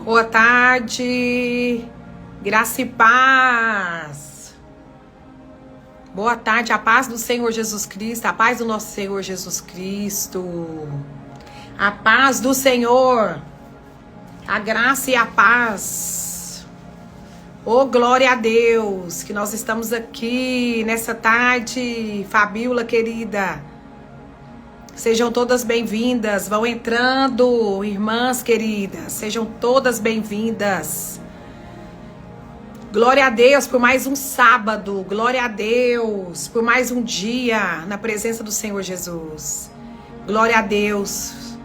Boa tarde, graça e paz. Boa tarde, a paz do Senhor Jesus Cristo, a paz do nosso Senhor Jesus Cristo. A paz do Senhor, a graça e a paz. Oh, glória a Deus, que nós estamos aqui nessa tarde. Fabiola, querida, sejam todas bem-vindas. Vão entrando, irmãs queridas, sejam todas bem-vindas. Glória a Deus por mais um sábado. Glória a Deus por mais um dia na presença do Senhor Jesus. Glória a Deus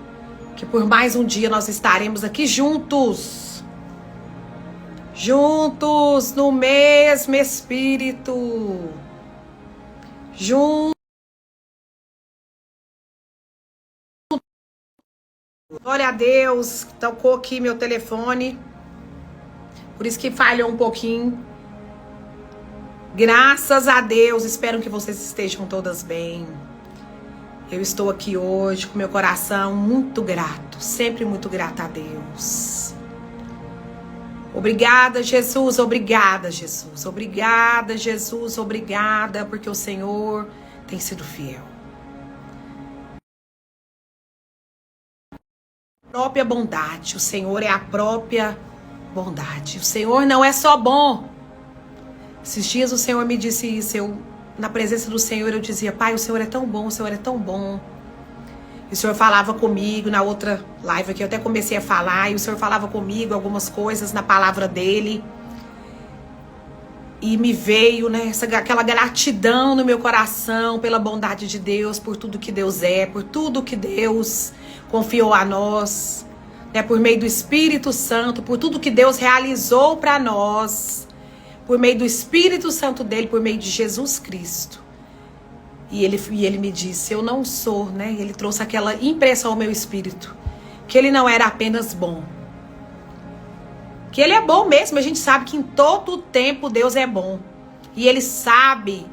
que por mais um dia nós estaremos aqui juntos. Juntos no mesmo Espírito. Juntos. Glória a Deus, tocou aqui meu telefone, por isso que falhou um pouquinho. Graças a Deus, espero que vocês estejam todas bem. Eu estou aqui hoje com meu coração muito grato, sempre muito grata a Deus. Obrigada, Jesus, obrigada, Jesus, obrigada, Jesus, obrigada, porque o Senhor tem sido fiel. Própria bondade, o Senhor é a própria bondade. O Senhor não é só bom. Esses dias o Senhor me disse isso, na presença do Senhor eu dizia: Pai, o Senhor é tão bom, o Senhor é tão bom. E o Senhor falava comigo na outra live aqui, eu até comecei a falar, e o Senhor falava comigo algumas coisas na palavra dele. E me veio, né, aquela gratidão no meu coração pela bondade de Deus, por tudo que Deus é, por tudo que Deus confiou a nós, né, por meio do Espírito Santo, por tudo que Deus realizou para nós, por meio do Espírito Santo dele, por meio de Jesus Cristo. E ele me disse: eu não sou, né? Ele trouxe aquela impressão ao meu espírito, que ele não era apenas bom, que ele é bom mesmo. A gente sabe que em todo o tempo Deus é bom. E ele sabe,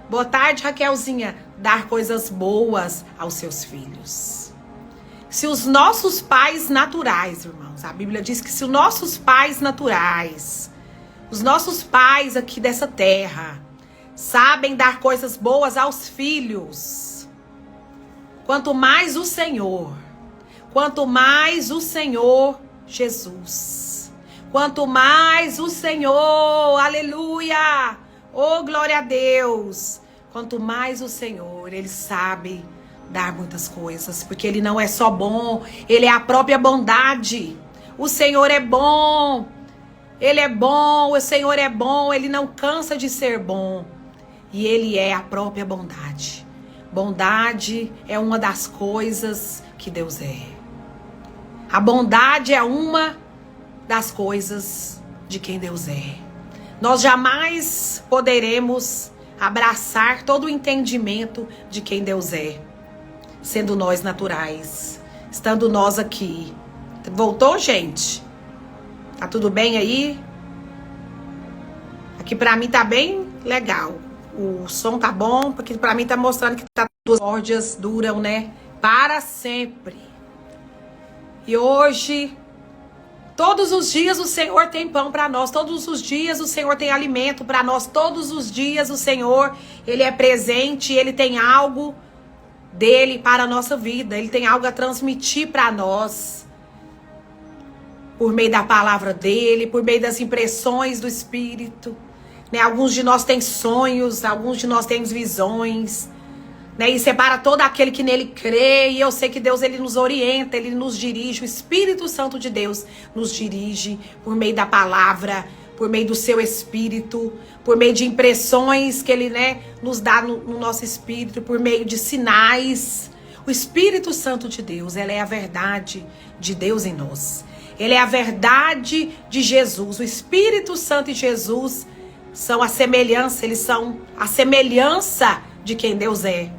boa tarde, Raquelzinha, dar coisas boas aos seus filhos. Se os nossos pais naturais, irmãos, a Bíblia diz que se os nossos pais naturais, os nossos pais aqui dessa terra, sabem dar coisas boas aos filhos, quanto mais o Senhor Jesus, quanto mais o Senhor, aleluia, oh glória a Deus, quanto mais o Senhor, ele sabe dar muitas coisas, porque ele não é só bom, ele é a própria bondade. O Senhor é bom, ele é bom, o Senhor é bom, ele não cansa de ser bom, e ele é a própria bondade. Bondade é uma das coisas que Deus é. A bondade é uma das coisas de quem Deus é. Nós jamais poderemos abraçar todo o entendimento de quem Deus é, sendo nós naturais, estando nós aqui. Voltou, gente? Tá tudo bem aí? Aqui pra mim tá bem legal. O som tá bom, porque pra mim tá mostrando que tá duas cordas duram, né? Para sempre. E hoje, todos os dias o Senhor tem pão para nós, todos os dias o Senhor tem alimento para nós, todos os dias o Senhor, ele é presente, ele tem algo dele para a nossa vida, ele tem algo a transmitir para nós, por meio da palavra dele, por meio das impressões do Espírito, né? Alguns de nós têm sonhos, alguns de nós temos visões, né? E separa todo aquele que nele crê. E eu sei que Deus, ele nos orienta, ele nos dirige. O Espírito Santo de Deus nos dirige por meio da palavra, por meio do seu Espírito, por meio de impressões que ele, né, nos dá no nosso espírito, por meio de sinais. O Espírito Santo de Deus, ela é a verdade de Deus em nós. Ele é a verdade de Jesus. O Espírito Santo e Jesus são a semelhança, eles são a semelhança de quem Deus é.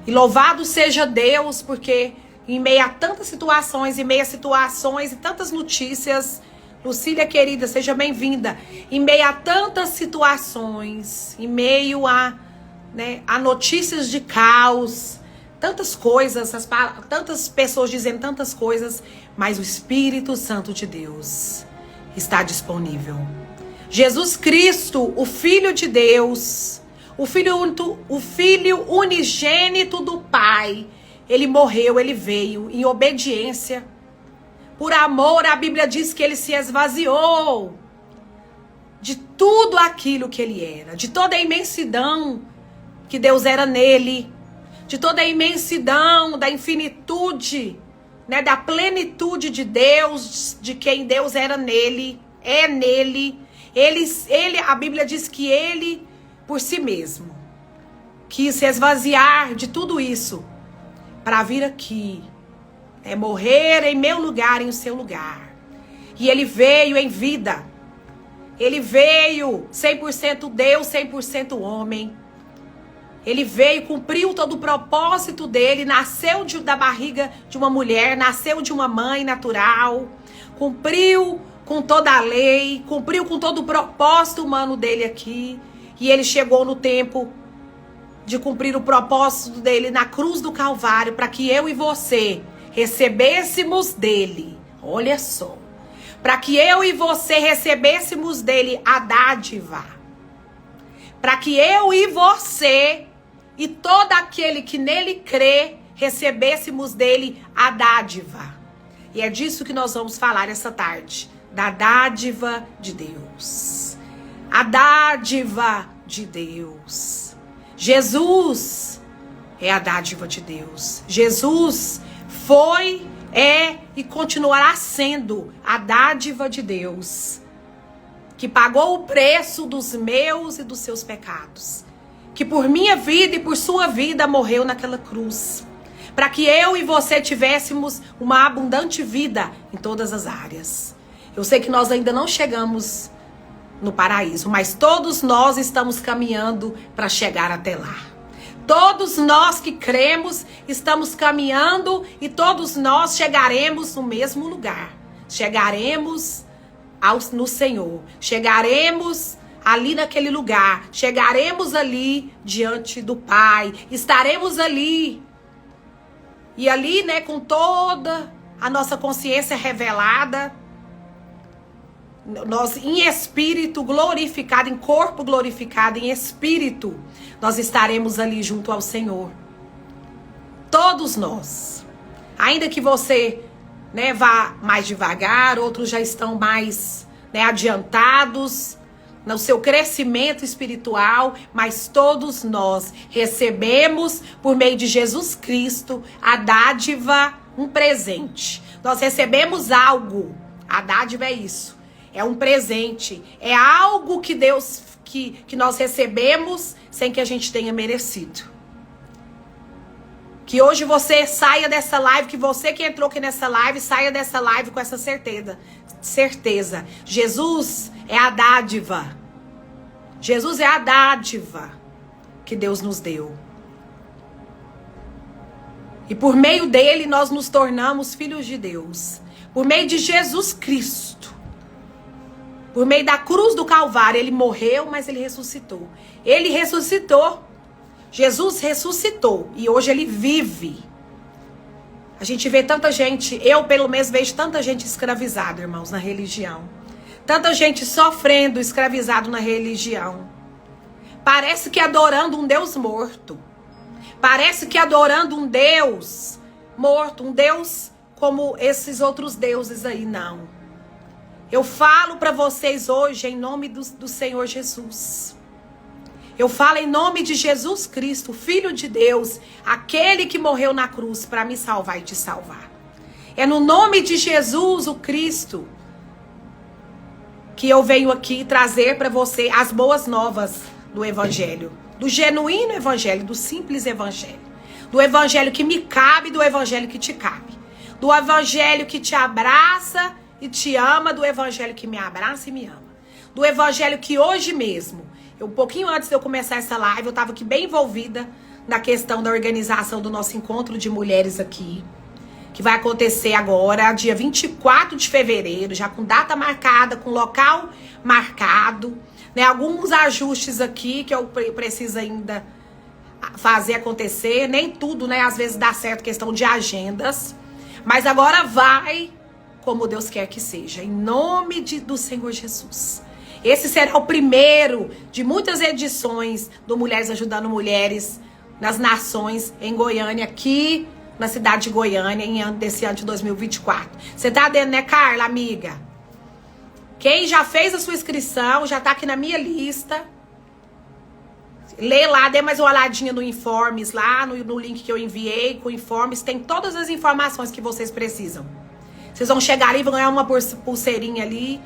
E louvado seja Deus, porque em meio a tantas situações, e tantas notícias, Lucília querida, seja bem-vinda. Em meio a tantas situações, em meio a, né, a notícias de caos, tantas coisas, tantas pessoas dizendo tantas coisas, mas o Espírito Santo de Deus está disponível. Jesus Cristo, o Filho de Deus, o Filho unigênito do Pai, ele morreu, ele veio em obediência. Por amor, a Bíblia diz que ele se esvaziou de tudo aquilo que ele era, de toda a imensidão que Deus era nele, de toda a imensidão, da infinitude, né, da plenitude de Deus, de quem Deus era nele, é nele. A Bíblia diz que ele, por si mesmo, quis se esvaziar de tudo isso para vir aqui, morrer em meu lugar, em o seu lugar. E ele veio em vida. Ele veio 100% Deus, 100% homem. Ele veio, cumpriu todo o propósito dele, nasceu da barriga de uma mulher, nasceu de uma mãe natural, cumpriu com toda a lei, cumpriu com todo o propósito humano dele aqui. E ele chegou no tempo de cumprir o propósito dele na cruz do Calvário, para que eu e você recebêssemos dele. Olha só. Para que eu e você recebêssemos dele a dádiva. Para que eu e você e todo aquele que nele crê recebêssemos dele a dádiva. E é disso que nós vamos falar essa tarde. Da dádiva de Deus. A dádiva de Deus. Jesus é a dádiva de Deus. Jesus foi, é e continuará sendo a dádiva de Deus, que pagou o preço dos meus e dos seus pecados, que por minha vida e por sua vida morreu naquela cruz, para que eu e você tivéssemos uma abundante vida em todas as áreas. Eu sei que nós ainda não chegamos no paraíso, mas todos nós estamos caminhando para chegar até lá. Todos nós que cremos estamos caminhando e todos nós chegaremos no mesmo lugar. Chegaremos no Senhor. Chegaremos ali naquele lugar. Chegaremos ali diante do Pai. Estaremos ali. E ali, né, com toda a nossa consciência revelada, nós em espírito glorificado, em corpo glorificado, em espírito, nós estaremos ali junto ao Senhor. Todos nós. Ainda que você, né, vá mais devagar, outros já estão mais, né, adiantados no seu crescimento espiritual, mas todos nós recebemos, por meio de Jesus Cristo, a dádiva, um presente. Nós recebemos algo. A dádiva é isso. É um presente, é algo que Deus, que nós recebemos sem que a gente tenha merecido. Que hoje você saia dessa live, que você que entrou aqui nessa live, saia dessa live com essa certeza. Jesus é a dádiva. Jesus é a dádiva que Deus nos deu. E por meio dele nós nos tornamos filhos de Deus. Por meio de Jesus Cristo. Por meio da cruz do Calvário, ele morreu, mas ele ressuscitou. Ele ressuscitou. Jesus ressuscitou. E hoje ele vive. A gente vê tanta gente, eu pelo menos vejo tanta gente escravizada, irmãos, na religião. Tanta gente sofrendo, escravizado na religião. Parece que adorando um Deus morto. Parece que adorando um Deus morto. Um Deus como esses outros deuses aí, não. Eu falo para vocês hoje em nome do Senhor Jesus. Eu falo em nome de Jesus Cristo, Filho de Deus, aquele que morreu na cruz para me salvar e te salvar. É no nome de Jesus, o Cristo, que eu venho aqui trazer para você as boas novas do Evangelho. Do genuíno Evangelho, do simples Evangelho. Do Evangelho que me cabe, do Evangelho que te cabe. Do Evangelho que te abraça e te ama, do Evangelho que me abraça e me ama. Do Evangelho que hoje mesmo, um pouquinho antes de eu começar essa live, eu estava aqui bem envolvida na questão da organização do nosso encontro de mulheres aqui, que vai acontecer agora, dia 24 de fevereiro, já com data marcada, com local marcado, né? Alguns ajustes aqui que eu preciso ainda fazer acontecer. Nem tudo, né? Às vezes dá certo, questão de agendas. Mas agora vai como Deus quer que seja. Em nome do Senhor Jesus. Esse será o primeiro de muitas edições do Mulheres Ajudando Mulheres nas Nações em Goiânia, aqui na cidade de Goiânia, desse ano de 2024. Você tá dentro, né, Carla, amiga? Quem já fez a sua inscrição, já tá aqui na minha lista. Lê lá, dê mais uma olhadinha no Informes, lá no link que eu enviei com Informes. Tem todas as informações que vocês precisam. Vocês vão chegar ali, vão ganhar uma pulseirinha ali.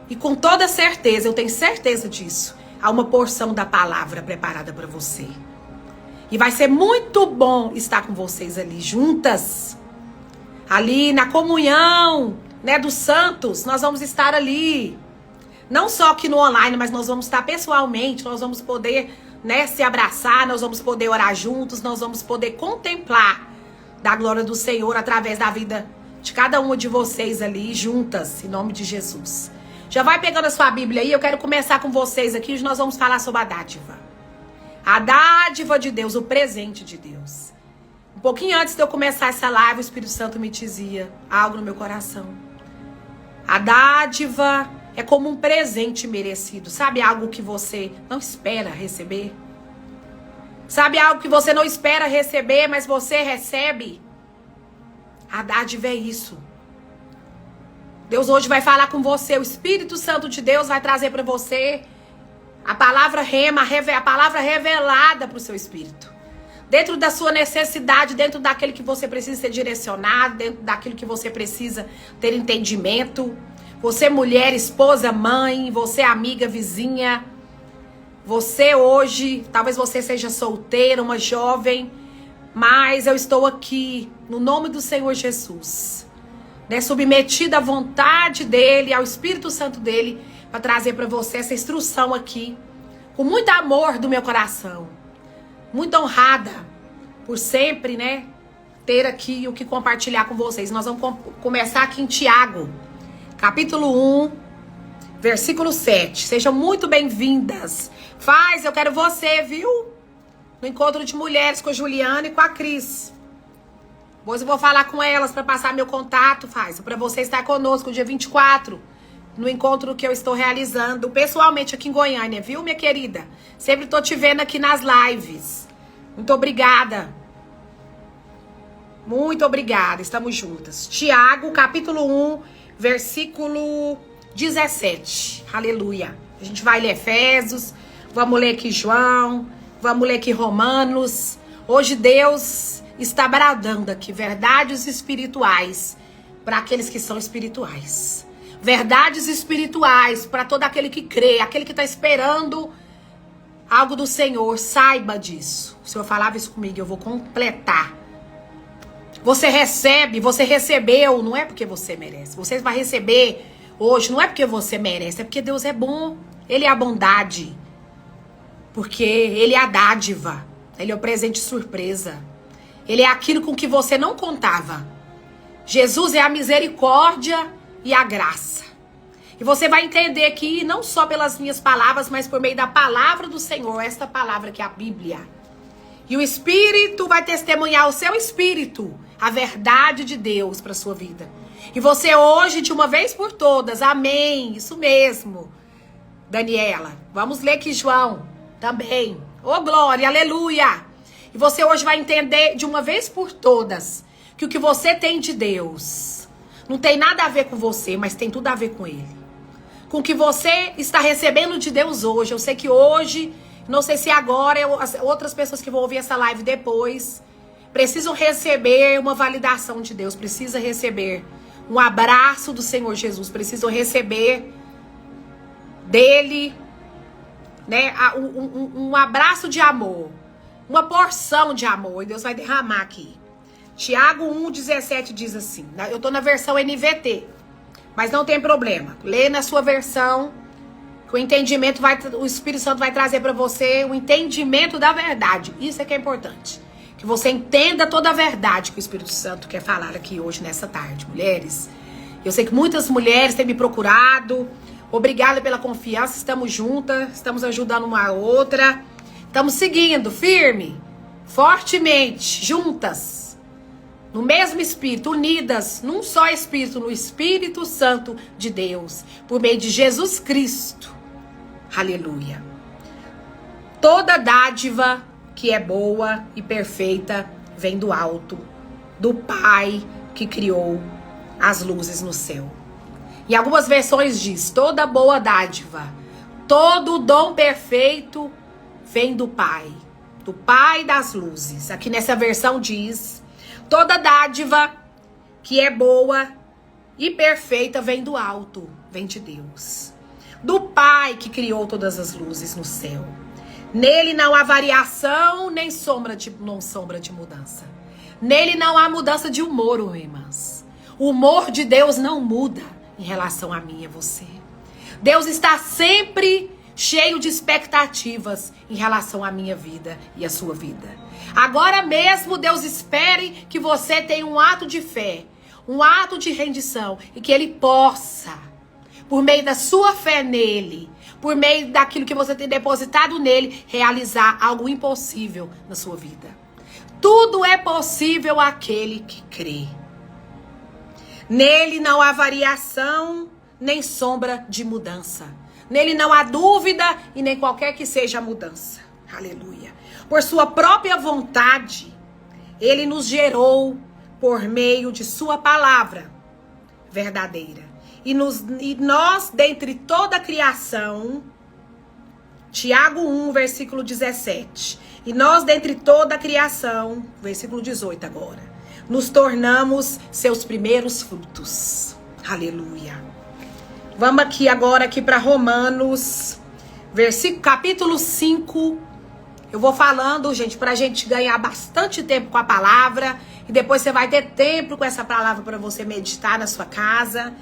E com toda certeza, eu tenho certeza disso, há uma porção da palavra preparada para você. E vai ser muito bom estar com vocês ali, juntas. Ali na comunhão, né, dos santos, nós vamos estar ali. Não só aqui no online, mas nós vamos estar pessoalmente, nós vamos poder, né, se abraçar, nós vamos poder orar juntos, nós vamos poder contemplar da glória do Senhor através da vida de cada uma de vocês ali, juntas, em nome de Jesus. Já vai pegando a sua Bíblia aí, eu quero começar com vocês aqui, hoje nós vamos falar sobre a dádiva. A dádiva de Deus, o presente de Deus. Um pouquinho antes de eu começar essa live, o Espírito Santo me dizia algo no meu coração. A dádiva é como um presente merecido. Sabe algo que você não espera receber? Sabe algo que você não espera receber, mas você recebe? A dádiva é isso. Deus hoje vai falar com você, o Espírito Santo de Deus vai trazer para você a palavra rema, a palavra revelada para o seu espírito. Dentro da sua necessidade, dentro daquilo que você precisa ser direcionado, dentro daquilo que você precisa ter entendimento. Você mulher, esposa, mãe, você amiga, vizinha. Você hoje, talvez você seja solteira, uma jovem, mas eu estou aqui no nome do Senhor Jesus. Né, submetida à vontade dele, ao Espírito Santo dele, para trazer para você essa instrução aqui, com muito amor do meu coração, muito honrada por sempre, né, ter aqui o que compartilhar com vocês. Nós vamos começar aqui em Tiago, capítulo 1, versículo 7. Sejam muito bem-vindas. Eu quero você, viu? No encontro de mulheres com a Juliana e com a Cris. Depois eu vou falar com elas para passar meu contato, para você estar conosco dia 24, no encontro que eu estou realizando pessoalmente aqui em Goiânia, viu, minha querida? Sempre tô te vendo aqui nas lives. Muito obrigada. Muito obrigada, estamos juntas. Tiago, capítulo 1, versículo 17. Aleluia. A gente vai ler Efésios, vamos ler aqui João, vamos ler aqui Romanos. Hoje Deus está bradando aqui verdades espirituais para aqueles que são espirituais. Verdades espirituais para todo aquele que crê, aquele que está esperando algo do Senhor. Saiba disso. O Senhor falava isso comigo, eu vou completar. Você recebe, você recebeu, não é porque você merece. Você vai receber hoje, não é porque você merece, é porque Deus é bom. Ele é a bondade. Porque Ele é a dádiva. Ele é o presente surpresa. Ele é aquilo com que você não contava. Jesus é a misericórdia e a graça. E você vai entender aqui, não só pelas minhas palavras, mas por meio da palavra do Senhor, esta palavra que é a Bíblia. E o Espírito vai testemunhar o seu espírito, a verdade de Deus para a sua vida. E você hoje, de uma vez por todas, amém, isso mesmo, Daniela. Vamos ler aqui João também. Ô glória, aleluia. E você hoje vai entender de uma vez por todas que o que você tem de Deus não tem nada a ver com você, mas tem tudo a ver com Ele. Com o que você está recebendo de Deus hoje. Eu sei que hoje, não sei se agora, outras pessoas que vão ouvir essa live depois, precisam receber uma validação de Deus, precisam receber um abraço do Senhor Jesus, precisam receber dele, né, um abraço de amor. Uma porção de amor, e Deus vai derramar aqui. Tiago 1,17 diz assim, eu tô na versão NVT, mas não tem problema. Lê na sua versão, que o entendimento o Espírito Santo vai trazer para você o entendimento da verdade. Isso é que é importante. Que você entenda toda a verdade que o Espírito Santo quer falar aqui hoje, nessa tarde. Mulheres, eu sei que muitas mulheres têm me procurado. Obrigada pela confiança, estamos juntas, estamos ajudando uma a outra. Estamos seguindo, firme. fortemente, juntas, no mesmo Espírito, unidas num só Espírito, no Espírito Santo de Deus, por meio de Jesus Cristo. Aleluia. Toda dádiva que é boa e perfeita vem do alto, do Pai que criou as luzes no céu. Em algumas versões diz, toda boa dádiva, todo dom perfeito vem do Pai das luzes. Aqui nessa versão diz, toda dádiva que é boa e perfeita vem do alto, vem de Deus. Do Pai que criou todas as luzes no céu. Nele não há variação, nem sombra de mudança. Nele não há mudança de humor, irmãs. O humor de Deus não muda em relação a mim e a você. Deus está sempre cheio de expectativas em relação à minha vida e à sua vida. Agora mesmo Deus espere que você tenha um ato de fé, um ato de rendição e que Ele possa, por meio da sua fé nele, por meio daquilo que você tem depositado nele, realizar algo impossível na sua vida. Tudo é possível àquele que crê. Nele não há variação, nem sombra de mudança. Nele não há dúvida e nem qualquer que seja a mudança. Aleluia. Por sua própria vontade, ele nos gerou por meio de sua palavra verdadeira. E nós, dentre toda a criação, Tiago 1, versículo 17. E nós, dentre toda a criação, versículo 18 agora, nos tornamos seus primeiros frutos. Aleluia. Vamos agora para Romanos, capítulo 5. Eu vou falando, gente, pra gente ganhar bastante tempo com a palavra. E depois você vai ter tempo com essa palavra para você meditar na sua casa.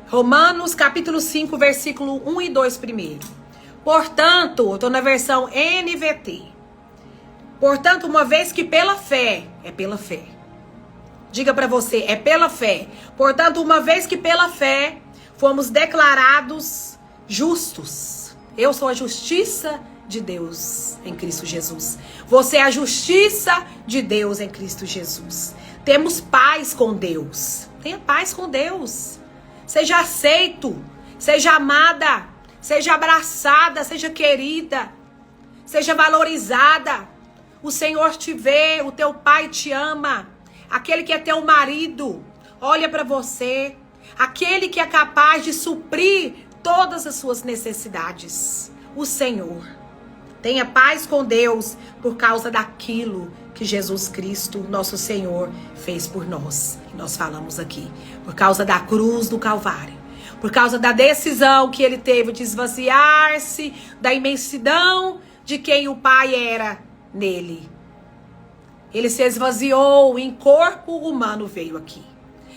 Romanos, capítulo 5, versículo 1 e 2 primeiro. Portanto, eu estou na versão NVT. Portanto, uma vez que pela fé, é pela fé. Diga para você, é pela fé. Portanto, uma vez que pela fé fomos declarados justos. Eu sou a justiça de Deus em Cristo Jesus. Você é a justiça de Deus em Cristo Jesus. Temos paz com Deus. Tenha paz com Deus. Seja aceito, seja amada, seja abraçada, seja querida, seja valorizada. O Senhor te vê, o teu pai te ama. Aquele que é teu marido, olha para você. Aquele que é capaz de suprir todas as suas necessidades. O Senhor. Tenha paz com Deus por causa daquilo que Jesus Cristo, nosso Senhor, fez por nós. E nós falamos aqui. Por causa da cruz do Calvário. Por causa da decisão que ele teve de esvaziar-se da imensidão de quem o Pai era nele. Ele se esvaziou, em corpo humano veio aqui.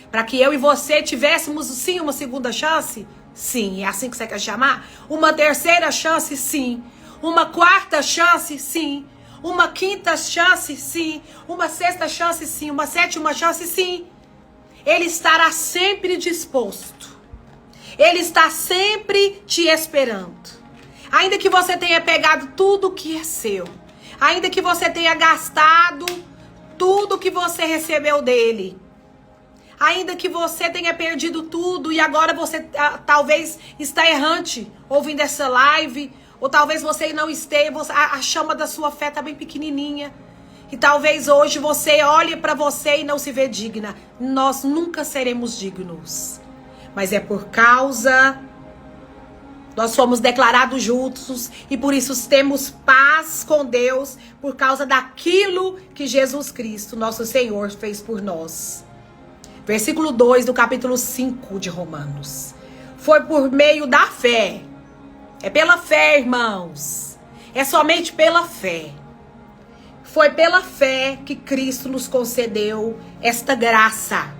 Para que eu e você tivéssemos, sim, uma segunda chance? Sim. É assim que você quer chamar? Uma terceira chance? Sim. Uma quarta chance? Sim. Uma quinta chance? Sim. Uma sexta chance? Sim. Uma sétima chance? Sim. Ele estará sempre disposto. Ele está sempre te esperando. Ainda que você tenha pegado tudo que é seu. Ainda que você tenha gastado tudo que você recebeu dele. Ainda que você tenha perdido tudo e agora você talvez está errante ouvindo essa live. Ou talvez você não esteja, a chama da sua fé está bem pequenininha. E talvez hoje você olhe para você e não se vê digna. Nós nunca seremos dignos. Mas é por causa... Nós fomos declarados justos e por isso temos paz com Deus por causa daquilo que Jesus Cristo, nosso Senhor, fez por nós. Versículo 2 do capítulo 5 de Romanos. Foi por meio da fé. É pela fé, irmãos. É somente pela fé. Foi pela fé que Cristo nos concedeu esta graça.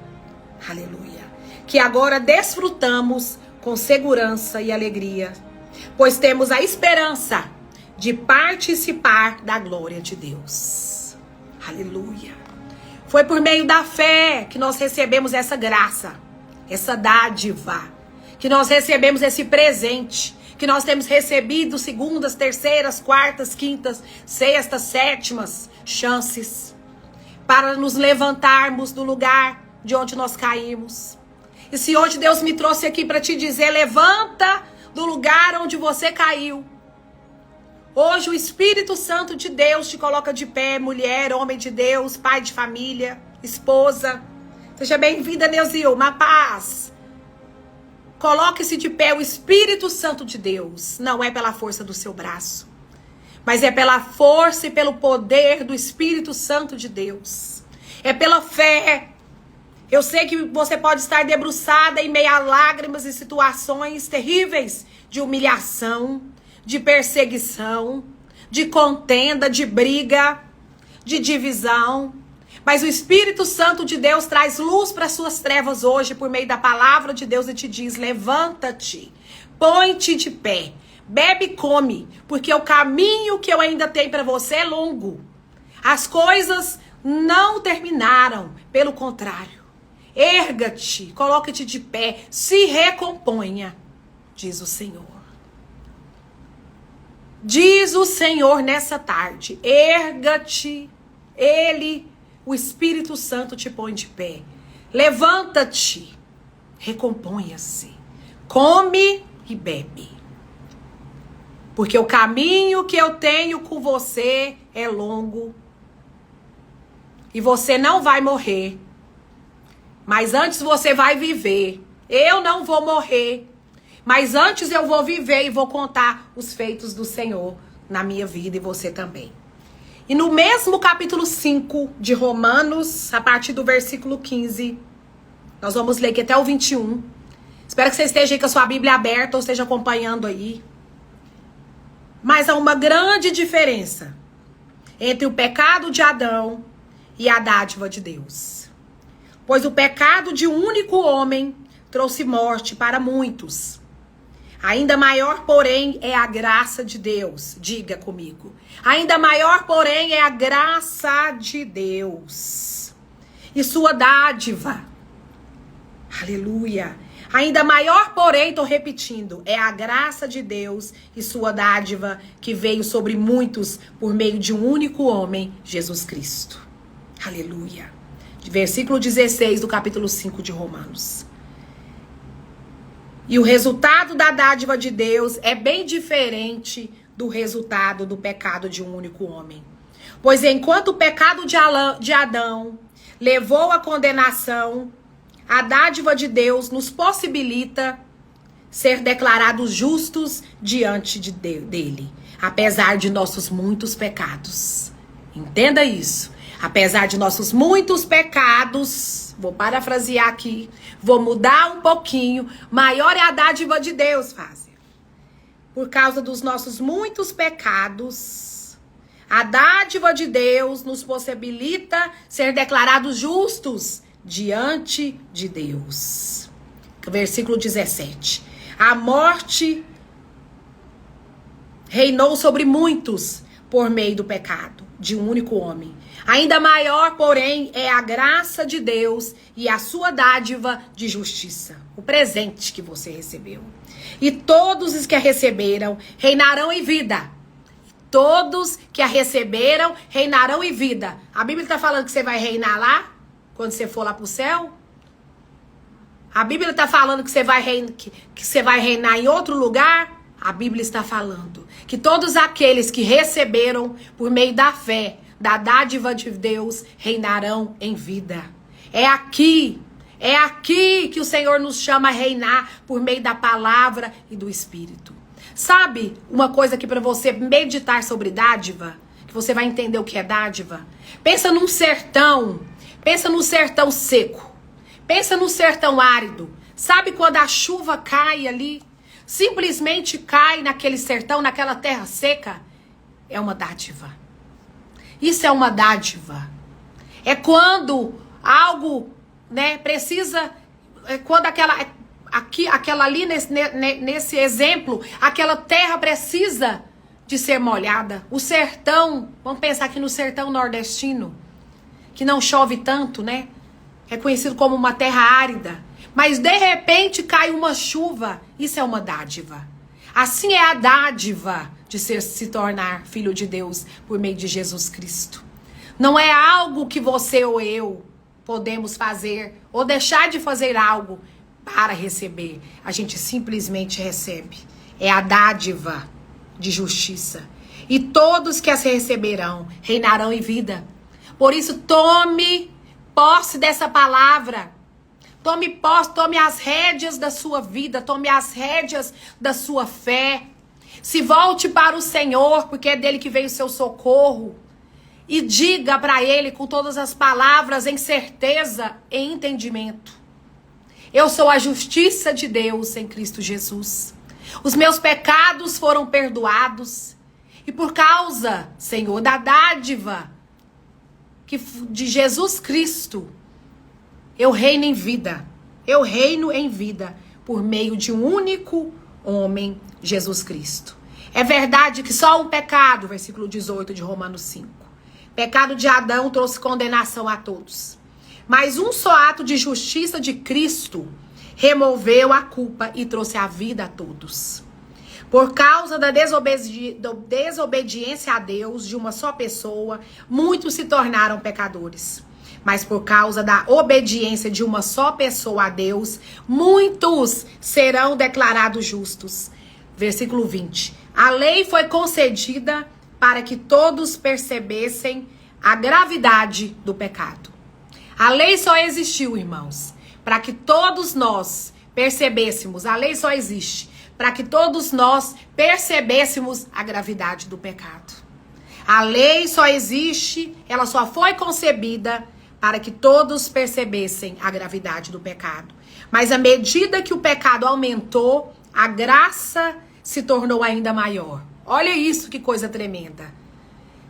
Aleluia. Que agora desfrutamos com segurança e alegria, pois temos a esperança de participar da glória de Deus. Aleluia. Foi por meio da fé que nós recebemos essa graça, essa dádiva, que nós recebemos esse presente, que nós temos recebido segundas, terceiras, quartas, quintas, sextas, sétimas chances para nos levantarmos do lugar de onde nós caímos. E se hoje Deus me trouxe aqui para te dizer, levanta do lugar onde você caiu. Hoje o Espírito Santo de Deus te coloca de pé, mulher, homem de Deus, pai de família, esposa. Seja bem-vinda, Neuzilma, paz. Coloque-se de pé, o Espírito Santo de Deus. Não é pela força do seu braço, mas é pela força e pelo poder do Espírito Santo de Deus. É pela fé. Eu sei que você pode estar debruçada em meio a lágrimas e situações terríveis de humilhação, de perseguição, de contenda, de briga, de divisão. Mas o Espírito Santo de Deus traz luz para as suas trevas hoje por meio da palavra de Deus e te diz, levanta-te, põe-te de pé, bebe e come, porque o caminho que eu ainda tenho para você é longo. As coisas não terminaram, pelo contrário. Erga-te, coloca-te de pé, se recomponha, diz o Senhor. Diz o Senhor nessa tarde, erga-te, o Espírito Santo te põe de pé. Levanta-te, recomponha-se, come e bebe. Porque o caminho que eu tenho com você é longo. E você não vai morrer. Mas antes você vai viver. Eu não vou morrer. Mas antes eu vou viver e vou contar os feitos do Senhor na minha vida e você também. E no mesmo capítulo 5 de Romanos, a partir do versículo 15, nós vamos ler aqui até o 21. Espero que você esteja aí com a sua Bíblia aberta ou esteja acompanhando aí. Mas há uma grande diferença entre o pecado de Adão e a dádiva de Deus. Pois o pecado de um único homem trouxe morte para muitos. Ainda maior, porém, é a graça de Deus. Diga comigo. Ainda maior, porém, é a graça de Deus. E sua dádiva. Aleluia. Ainda maior, porém, estou repetindo, é a graça de Deus e sua dádiva que veio sobre muitos por meio de um único homem, Jesus Cristo. Aleluia. Versículo 16 do capítulo 5 de Romanos. E o resultado da dádiva de Deus é bem diferente do resultado do pecado de um único homem. Pois enquanto o pecado de Adão levou à condenação, a dádiva de Deus nos possibilita ser declarados justos diante dele, apesar de nossos muitos pecados. Entenda isso. Apesar de nossos muitos pecados, vou parafrasear aqui, vou mudar um pouquinho, maior é a dádiva de Deus, Fázia. Por causa dos nossos muitos pecados, a dádiva de Deus nos possibilita ser declarados justos diante de Deus. Versículo 17. A morte reinou sobre muitos por meio do pecado de um único homem. Ainda maior, porém, é a graça de Deus e a sua dádiva de justiça, o presente que você recebeu. E todos os que a receberam reinarão em vida. Todos que a receberam reinarão em vida. A Bíblia está falando que você vai reinar lá, quando você for lá para o céu? A Bíblia está falando que você vai reinar em outro lugar? A Bíblia está falando que todos aqueles que receberam por meio da fé, da dádiva de Deus, reinarão em vida. É aqui que o Senhor nos chama a reinar por meio da palavra e do Espírito. Sabe uma coisa aqui para você meditar sobre dádiva? Que você vai entender o que é dádiva? Pensa num sertão seco. Pensa num sertão árido. Sabe quando a chuva cai ali? Simplesmente cai naquele sertão, naquela terra seca? É uma dádiva. Isso é uma dádiva. É quando algo, precisa, quando aquela ali nesse exemplo, aquela terra precisa de ser molhada. O sertão, vamos pensar aqui no sertão nordestino, que não chove tanto, né? É conhecido como uma terra árida. Mas de repente cai uma chuva. Isso é uma dádiva. Assim é a dádiva de se tornar filho de Deus por meio de Jesus Cristo. Não é algo que você ou eu podemos fazer ou deixar de fazer algo para receber. A gente simplesmente recebe. É a dádiva de justiça. E todos que as receberão reinarão em vida. Por isso, tome posse dessa palavra. Tome posse, tome as rédeas da sua vida, tome as rédeas da sua fé. Se volte para o Senhor, porque é dele que vem o seu socorro. E diga para ele com todas as palavras em certeza e entendimento. Eu sou a justiça de Deus em Cristo Jesus. Os meus pecados foram perdoados. E por causa, Senhor, da dádiva de Jesus Cristo, eu reino em vida. Eu reino em vida por meio de um único homem, Jesus Cristo. É verdade que só um pecado, versículo 18 de Romanos 5. Pecado de Adão trouxe condenação a todos. Mas um só ato de justiça de Cristo removeu a culpa e trouxe a vida a todos. Por causa da desobediência a Deus de uma só pessoa, muitos se tornaram pecadores. Mas por causa da obediência de uma só pessoa a Deus, muitos serão declarados justos. Versículo 20. A lei foi concedida para que todos percebessem a gravidade do pecado. A lei só existiu, irmãos, para que todos nós percebêssemos. A lei só existe para que todos nós percebêssemos a gravidade do pecado. A lei só existe, ela só foi concebida para que todos percebessem a gravidade do pecado. Mas à medida que o pecado aumentou, a graça se tornou ainda maior. Olha isso, que coisa tremenda.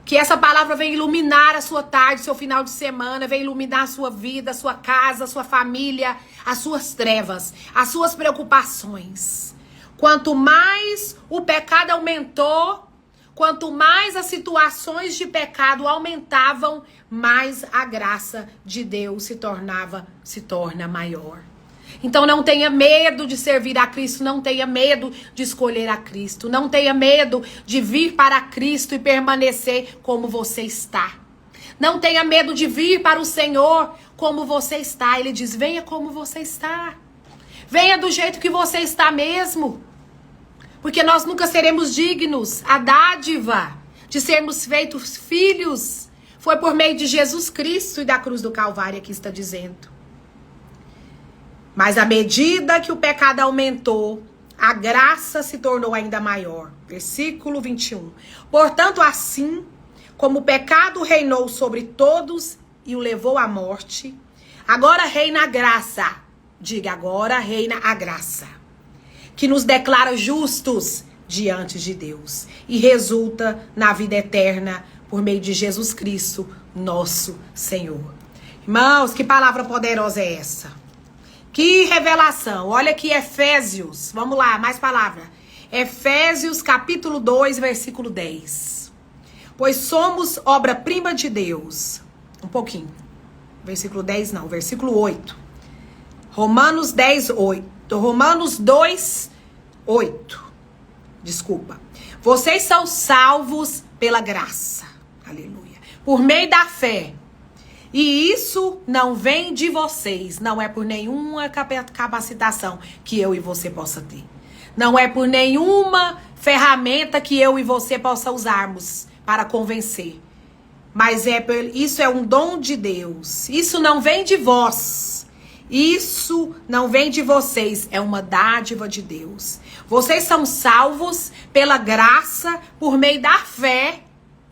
Que essa palavra vem iluminar a sua tarde, seu final de semana, vem iluminar a sua vida, a sua casa, a sua família, as suas trevas, as suas preocupações. Quanto mais o pecado aumentou, quanto mais as situações de pecado aumentavam, mais a graça de Deus se torna maior. Então não tenha medo de servir a Cristo, não tenha medo de escolher a Cristo, não tenha medo de vir para Cristo e permanecer como você está. Não tenha medo de vir para o Senhor como você está. Ele diz, venha como você está. Venha do jeito que você está mesmo. Porque nós nunca seremos dignos. A dádiva de sermos feitos filhos foi por meio de Jesus Cristo e da cruz do Calvário, aqui está dizendo. Mas à medida que o pecado aumentou, a graça se tornou ainda maior. Versículo 21. Portanto, assim como o pecado reinou sobre todos e o levou à morte, agora reina a graça. Diga, agora reina a graça, que nos declara justos diante de Deus e resulta na vida eterna por meio de Jesus Cristo, nosso Senhor. Irmãos, que palavra poderosa é essa? Que revelação. Olha aqui Efésios. Vamos lá, mais palavra. Efésios capítulo 2, versículo 10. Pois somos obra-prima de Deus. Um pouquinho. Versículo 10 não, versículo 8. Romanos 10, 8. Romanos 2, 8. Desculpa. Vocês são salvos pela graça. Aleluia. Por meio da fé. E isso não vem de vocês, não é por nenhuma capacitação que eu e você possa ter. Não é por nenhuma ferramenta que eu e você possa usarmos para convencer. Mas isso é um dom de Deus. Isso não vem de vós. Isso não vem de vocês, é uma dádiva de Deus. Vocês são salvos pela graça, por meio da fé.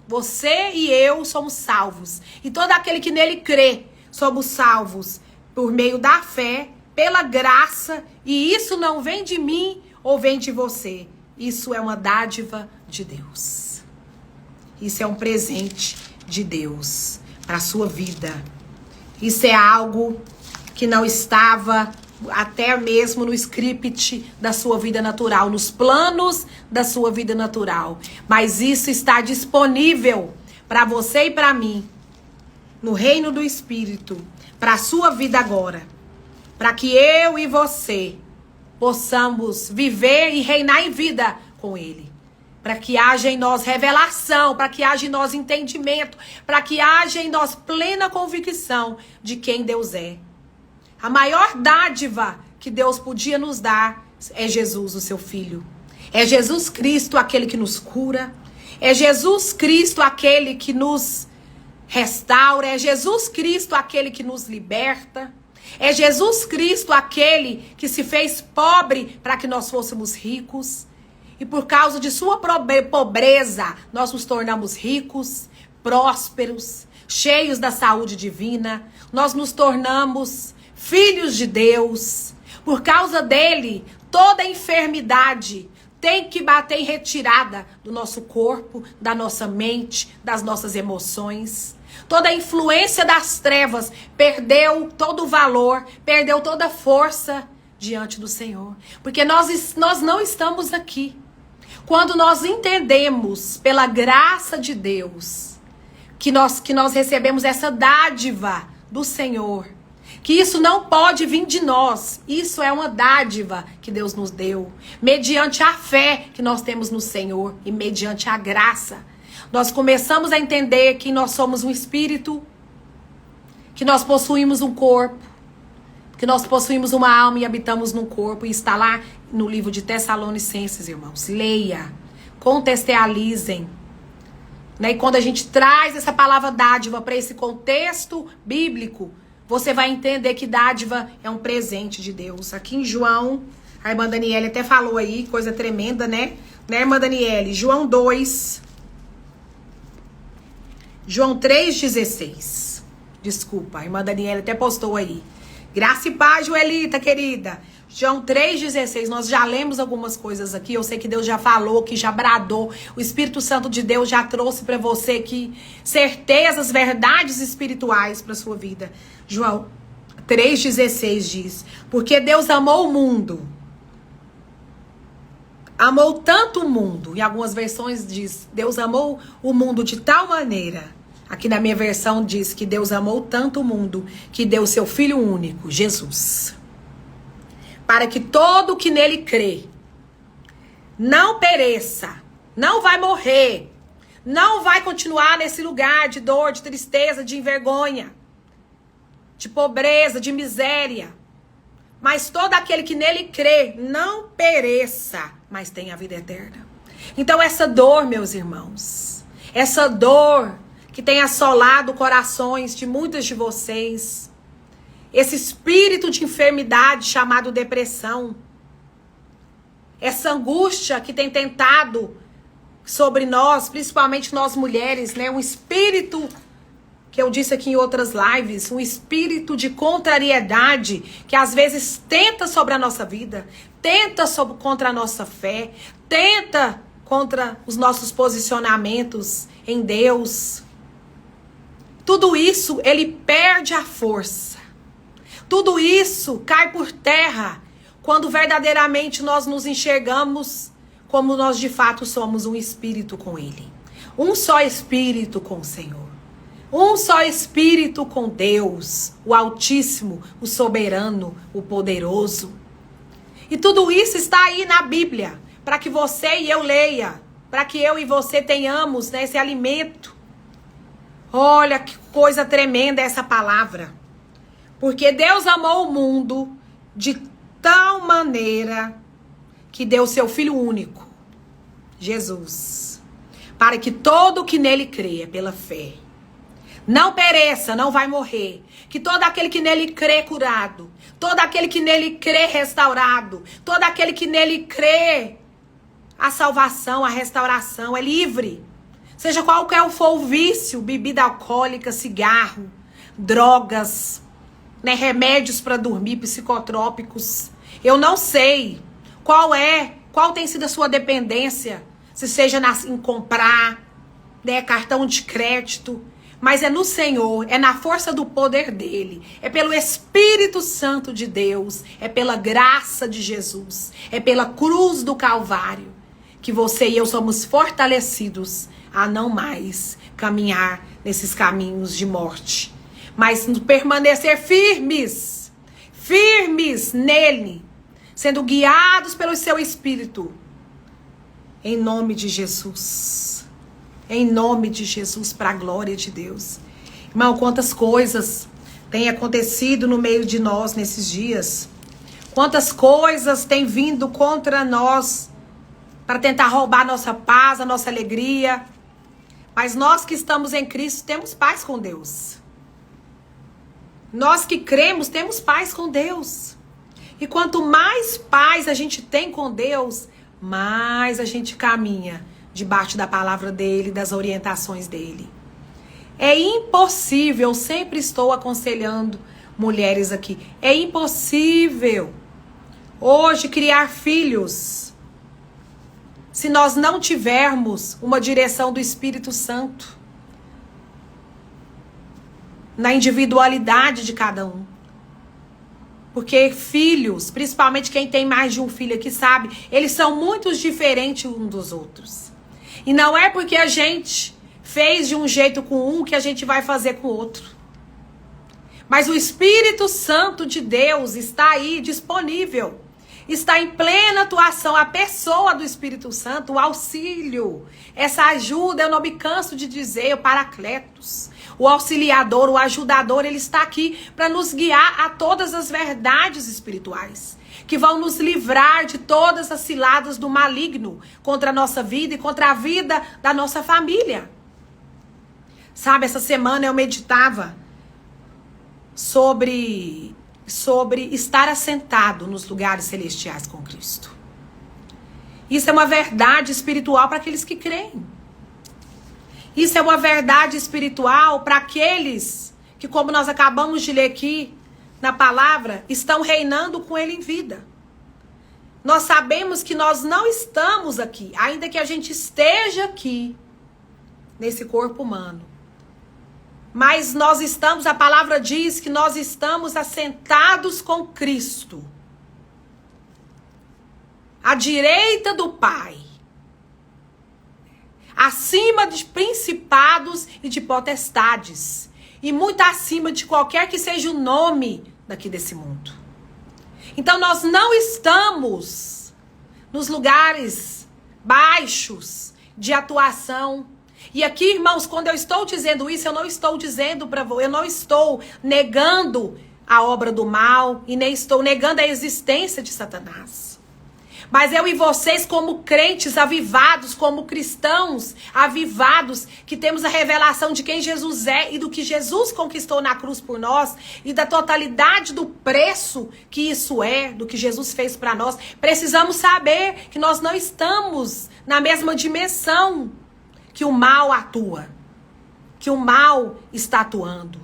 Você e eu somos salvos. E todo aquele que nele crê, somos salvos por meio da fé, pela graça. E isso não vem de mim ou vem de você. Isso é uma dádiva de Deus. Isso é um presente de Deus para a sua vida. Isso é algo que não estava até mesmo no script da sua vida natural, nos planos da sua vida natural. Mas isso está disponível para você e para mim, no reino do Espírito, para a sua vida agora. Para que eu e você possamos viver e reinar em vida com Ele. Para que haja em nós revelação, para que haja em nós entendimento, para que haja em nós plena convicção de quem Deus é. A maior dádiva que Deus podia nos dar é Jesus, o seu Filho. É Jesus Cristo aquele que nos cura. É Jesus Cristo aquele que nos restaura. É Jesus Cristo aquele que nos liberta. É Jesus Cristo aquele que se fez pobre para que nós fôssemos ricos. E por causa de sua pobreza, nós nos tornamos ricos, prósperos, cheios da saúde divina. Nós nos tornamos filhos de Deus. Por causa dele, toda enfermidade tem que bater em retirada do nosso corpo, da nossa mente, das nossas emoções. Toda a influência das trevas perdeu todo o valor, perdeu toda a força diante do Senhor. Porque nós não estamos aqui. Quando nós entendemos pela graça de Deus que nós recebemos essa dádiva do Senhor, que isso não pode vir de nós, isso é uma dádiva que Deus nos deu, mediante a fé que nós temos no Senhor e mediante a graça, nós começamos a entender que nós somos um espírito, que nós possuímos um corpo, que nós possuímos uma alma e habitamos num corpo, e está lá no livro de Tessalonicenses, irmãos. Leia, contextualizem. Né? E quando a gente traz essa palavra dádiva para esse contexto bíblico, você vai entender que dádiva é um presente de Deus. Aqui em João, a irmã Daniele até falou aí, coisa tremenda, né? Né, irmã Daniele? João 2, João 3,16. Desculpa, a irmã Daniele até postou aí. Graça e paz, Joelita, querida. João 3,16, nós já lemos algumas coisas aqui, eu sei que Deus já falou, que já bradou, o Espírito Santo de Deus já trouxe para você aqui certezas, verdades espirituais para sua vida. João 3,16 diz, porque Deus amou o mundo, amou tanto o mundo, em algumas versões diz, Deus amou o mundo de tal maneira. Aqui na minha versão diz que Deus amou tanto o mundo que deu seu Filho único, Jesus. Para que todo que nele crê não pereça, não vai morrer, não vai continuar nesse lugar de dor, de tristeza, de vergonha, de pobreza, de miséria. Mas todo aquele que nele crê não pereça, mas tenha a vida eterna. Então essa dor, meus irmãos, essa dor que tem assolado corações de muitas de vocês, esse espírito de enfermidade chamado depressão, essa angústia que tem tentado sobre nós, principalmente nós mulheres, né? Um espírito, que eu disse aqui em outras lives, um espírito de contrariedade que às vezes tenta sobre a nossa vida, tenta contra a nossa fé, tenta contra os nossos posicionamentos em Deus. Tudo isso, ele perde a força. Tudo isso cai por terra quando verdadeiramente nós nos enxergamos como nós de fato somos um espírito com ele. Um só espírito com o Senhor. Um só espírito com Deus, o Altíssimo, o Soberano, o Poderoso. E tudo isso está aí na Bíblia, para que você e eu leia, para que eu e você tenhamos, né, esse alimento. Olha que coisa tremenda essa palavra. Porque Deus amou o mundo de tal maneira que deu seu Filho único, Jesus, para que todo que nele creia pela fé não pereça, não vai morrer. Que todo aquele que nele crê curado, todo aquele que nele crê restaurado, todo aquele que nele crê a salvação, a restauração, é livre. Seja qualquer for o vício, bebida alcoólica, cigarro, drogas, né, remédios para dormir, psicotrópicos. Eu não sei qual tem sido a sua dependência, se seja em comprar, né, cartão de crédito, mas é no Senhor, é na força do poder dele, é pelo Espírito Santo de Deus, é pela graça de Jesus, é pela cruz do Calvário, que você e eu somos fortalecidos a não mais caminhar nesses caminhos de morte, mas permanecer firmes nele, sendo guiados pelo seu Espírito. Em nome de Jesus. Em nome de Jesus, para a glória de Deus. Irmão, quantas coisas têm acontecido no meio de nós nesses dias. Quantas coisas têm vindo contra nós para tentar roubar nossa paz, a nossa alegria. Mas nós que estamos em Cristo temos paz com Deus. Nós que cremos temos paz com Deus. E quanto mais paz a gente tem com Deus, mais a gente caminha debaixo da palavra dele, das orientações dele. É impossível, eu sempre estou aconselhando mulheres aqui, é impossível hoje criar filhos se nós não tivermos uma direção do Espírito Santo na individualidade de cada um. Porque filhos, principalmente quem tem mais de um filho aqui sabe, eles são muito diferentes uns dos outros. E não é porque a gente fez de um jeito com um que a gente vai fazer com o outro. Mas o Espírito Santo de Deus está aí disponível. Está em plena atuação a pessoa do Espírito Santo, o auxílio. Essa ajuda, eu não me canso de dizer, o Paracletos. O auxiliador, o ajudador, ele está aqui para nos guiar a todas as verdades espirituais. Que vão nos livrar de todas as ciladas do maligno contra a nossa vida e contra a vida da nossa família. Sabe, essa semana eu meditava sobre estar assentado nos lugares celestiais com Cristo. Isso é uma verdade espiritual para aqueles que creem. Isso é uma verdade espiritual para aqueles que, como nós acabamos de ler aqui na palavra, estão reinando com ele em vida. Nós sabemos que nós não estamos aqui, ainda que a gente esteja aqui, nesse corpo humano. Mas nós estamos, a palavra diz que nós estamos assentados com Cristo. À direita do Pai. Acima de principados e de potestades. E muito acima de qualquer que seja o nome daqui desse mundo. Então nós não estamos nos lugares baixos de atuação. E aqui, irmãos, quando eu estou dizendo isso, eu não estou dizendo para você, eu não estou negando a obra do mal e nem estou negando a existência de Satanás. Mas eu e vocês, como crentes avivados, como cristãos avivados, que temos a revelação de quem Jesus é e do que Jesus conquistou na cruz por nós e da totalidade do preço que isso é, do que Jesus fez para nós, precisamos saber que nós não estamos na mesma dimensão que o mal atua, que o mal está atuando,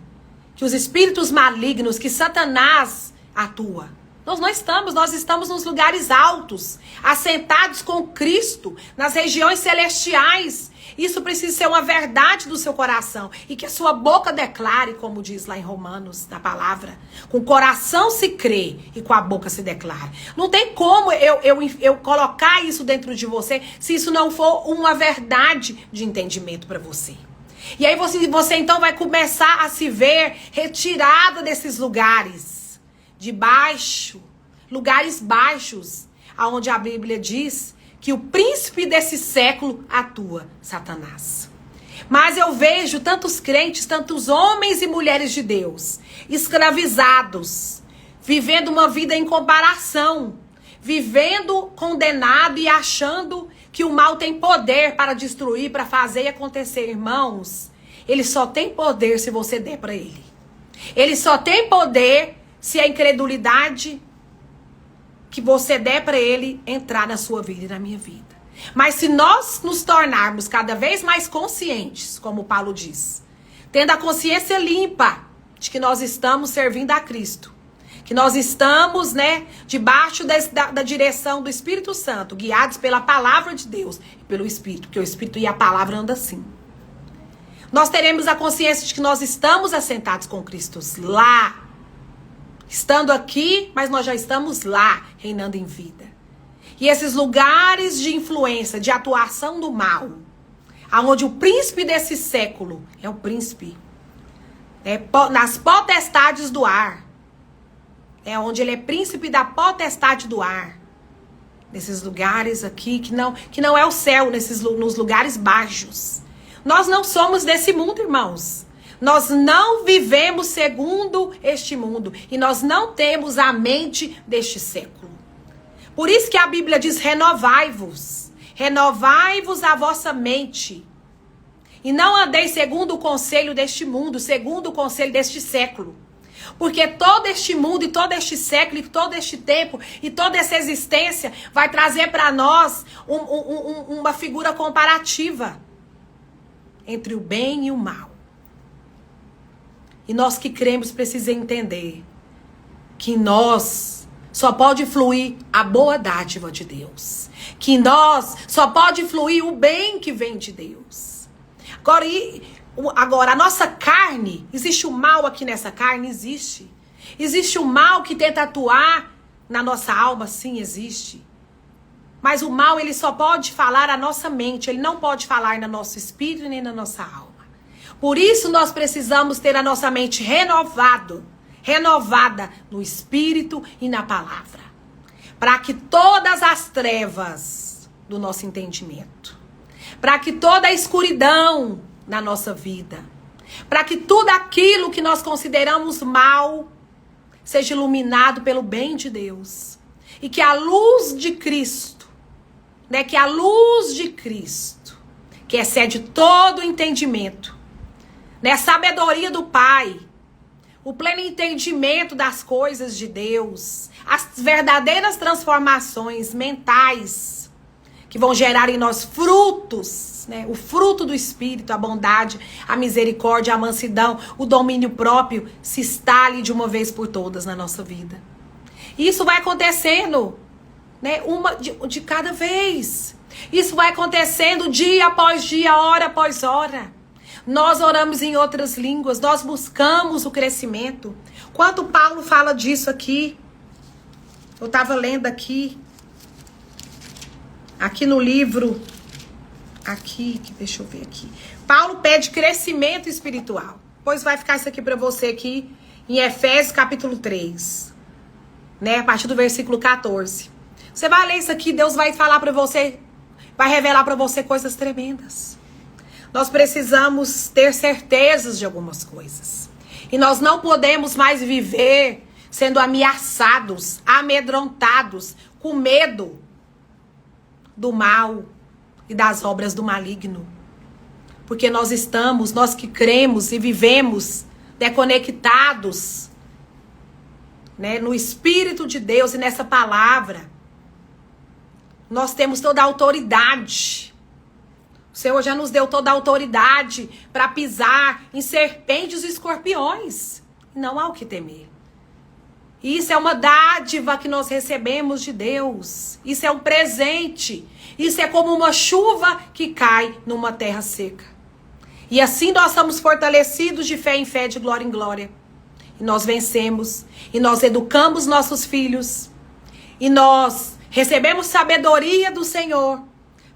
que os espíritos malignos, que Satanás atua. Nós estamos nos lugares altos, assentados com Cristo, nas regiões celestiais. Isso precisa ser uma verdade do seu coração. E que a sua boca declare, como diz lá em Romanos, na palavra. Com o coração se crê e com a boca se declara. Não tem como eu colocar isso dentro de você se isso não for uma verdade de entendimento para você. E aí você então vai começar a se ver retirada desses lugares. De baixo, lugares baixos, aonde a Bíblia diz que o príncipe desse século atua, Satanás. Mas eu vejo tantos crentes, tantos homens e mulheres de Deus, escravizados, vivendo uma vida em comparação, vivendo condenado e achando que o mal tem poder para destruir, para fazer e acontecer. Irmãos, ele só tem poder se você der para ele. Ele só tem poder se a incredulidade que você der para ele entrar na sua vida e na minha vida. Mas se nós nos tornarmos cada vez mais conscientes, como Paulo diz, tendo a consciência limpa de que nós estamos servindo a Cristo, que nós estamos, debaixo da direção do Espírito Santo, guiados pela palavra de Deus e pelo Espírito, porque o Espírito e a palavra andam assim. Nós teremos a consciência de que nós estamos assentados com Cristo lá, estando aqui, mas nós já estamos lá, reinando em vida. E esses lugares de influência, de atuação do mal, aonde o príncipe desse século é o príncipe, nas potestades do ar, É onde ele é príncipe da potestade do ar. Nesses lugares aqui que não é o céu, nos lugares baixos. Nós não somos desse mundo, irmãos. Nós não vivemos segundo este mundo. E nós não temos a mente deste século. Por isso que a Bíblia diz: renovai-vos. Renovai-vos a vossa mente. E não andeis segundo o conselho deste mundo, segundo o conselho deste século. Porque todo este mundo e todo este século e todo este tempo e toda essa existência vai trazer para nós uma figura comparativa entre o bem e o mal. E nós que cremos precisamos entender que em nós só pode fluir a boa dádiva de Deus. Que em nós só pode fluir o bem que vem de Deus. Agora, a nossa carne, existe o mal aqui nessa carne? Existe. Existe o mal que tenta atuar na nossa alma? Sim, existe. Mas o mal, ele só pode falar à nossa mente. Ele não pode falar no nosso espírito nem na nossa alma. Por isso, nós precisamos ter a nossa mente renovada no espírito e na palavra. Para que todas as trevas do nosso entendimento, para que toda a escuridão na nossa vida, para que tudo aquilo que nós consideramos mal seja iluminado pelo bem de Deus. E que a luz de Cristo, que a luz de Cristo, que excede todo o entendimento, a sabedoria do Pai, o pleno entendimento das coisas de Deus, as verdadeiras transformações mentais que vão gerar em nós frutos, o fruto do Espírito, a bondade, a misericórdia, a mansidão, o domínio próprio, se instale de uma vez por todas na nossa vida. E isso vai acontecendo, uma de cada vez. Isso vai acontecendo dia após dia, hora após hora. Nós oramos em outras línguas, nós buscamos o crescimento. Quanto Paulo fala disso aqui, eu estava lendo aqui no livro, deixa eu ver aqui. Paulo pede crescimento espiritual. Pois vai ficar isso aqui para você aqui em Efésios capítulo 3, a partir do versículo 14. Você vai ler isso aqui, Deus vai falar para você, vai revelar para você coisas tremendas. Nós precisamos ter certezas de algumas coisas. E nós não podemos mais viver sendo ameaçados, amedrontados, com medo do mal e das obras do maligno. Porque nós que cremos e vivemos conectados no Espírito de Deus e nessa palavra. Nós temos toda a autoridade. O Senhor já nos deu toda a autoridade para pisar em serpentes e escorpiões. Não há o que temer. Isso é uma dádiva que nós recebemos de Deus. Isso é um presente. Isso é como uma chuva que cai numa terra seca. E assim nós somos fortalecidos de fé em fé, de glória em glória. E nós vencemos. E nós educamos nossos filhos. E nós recebemos sabedoria do Senhor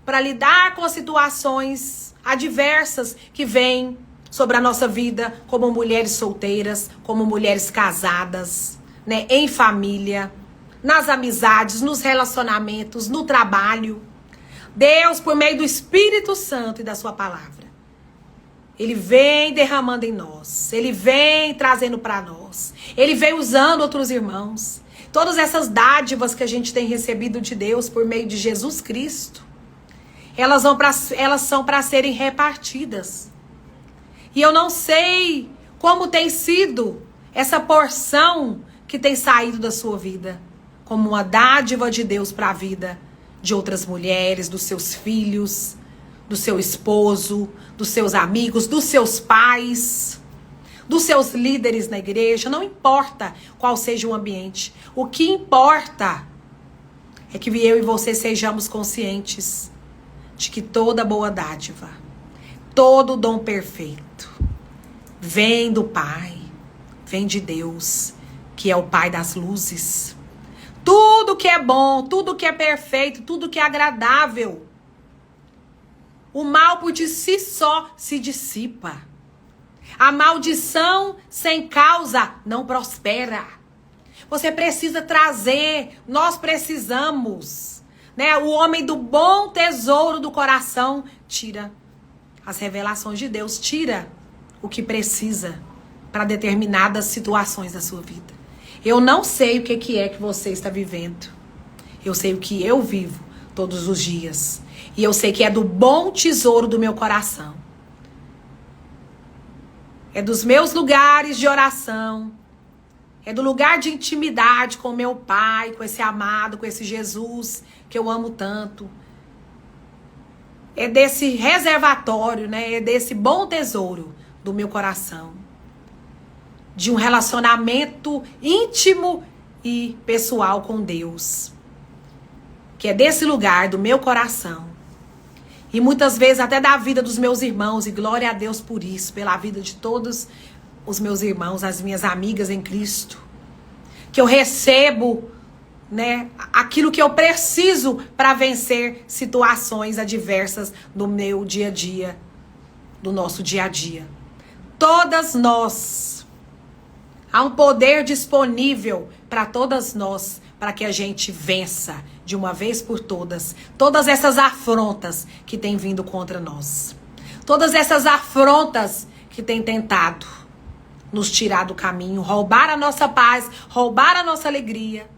para lidar com as situações adversas que vêm sobre a nossa vida, como mulheres solteiras, como mulheres casadas, em família, nas amizades, nos relacionamentos, no trabalho. Deus, por meio do Espírito Santo e da sua palavra, Ele vem derramando em nós, Ele vem trazendo para nós, Ele vem usando outros irmãos. Todas essas dádivas que a gente tem recebido de Deus por meio de Jesus Cristo, elas são para serem repartidas. E eu não sei como tem sido essa porção que tem saído da sua vida, como uma dádiva de Deus para a vida de outras mulheres, dos seus filhos, do seu esposo, dos seus amigos, dos seus pais, dos seus líderes na igreja. Não importa qual seja o ambiente. O que importa é que eu e você sejamos conscientes de que toda boa dádiva, todo dom perfeito, vem do Pai, vem de Deus, que é o Pai das luzes. Tudo que é bom, tudo que é perfeito, tudo que é agradável, o mal por si só se dissipa. A maldição sem causa não prospera. Você precisa trazer, nós precisamos, né? O homem do bom tesouro do coração tira as revelações de Deus, tira o que precisa para determinadas situações da sua vida. Eu não sei o que é que você está vivendo. Eu sei o que eu vivo todos os dias. E eu sei que é do bom tesouro do meu coração. É dos meus lugares de oração. É do lugar de intimidade com meu Pai, com esse amado, com esse Jesus que eu amo tanto. É desse reservatório, né? É desse bom tesouro do meu coração. De um relacionamento íntimo e pessoal com Deus. Que é desse lugar do meu coração. E muitas vezes até da vida dos meus irmãos. E glória a Deus por isso. Pela vida de todos os meus irmãos, as minhas amigas em Cristo. Que eu recebo, né, aquilo que eu preciso para vencer situações adversas do meu dia a dia. Do nosso dia a dia. Todas nós. Há um poder disponível para todas nós. Para que a gente vença de uma vez por todas essas afrontas que têm vindo contra nós. Todas essas afrontas que têm tentado nos tirar do caminho, roubar a nossa paz, roubar a nossa alegria,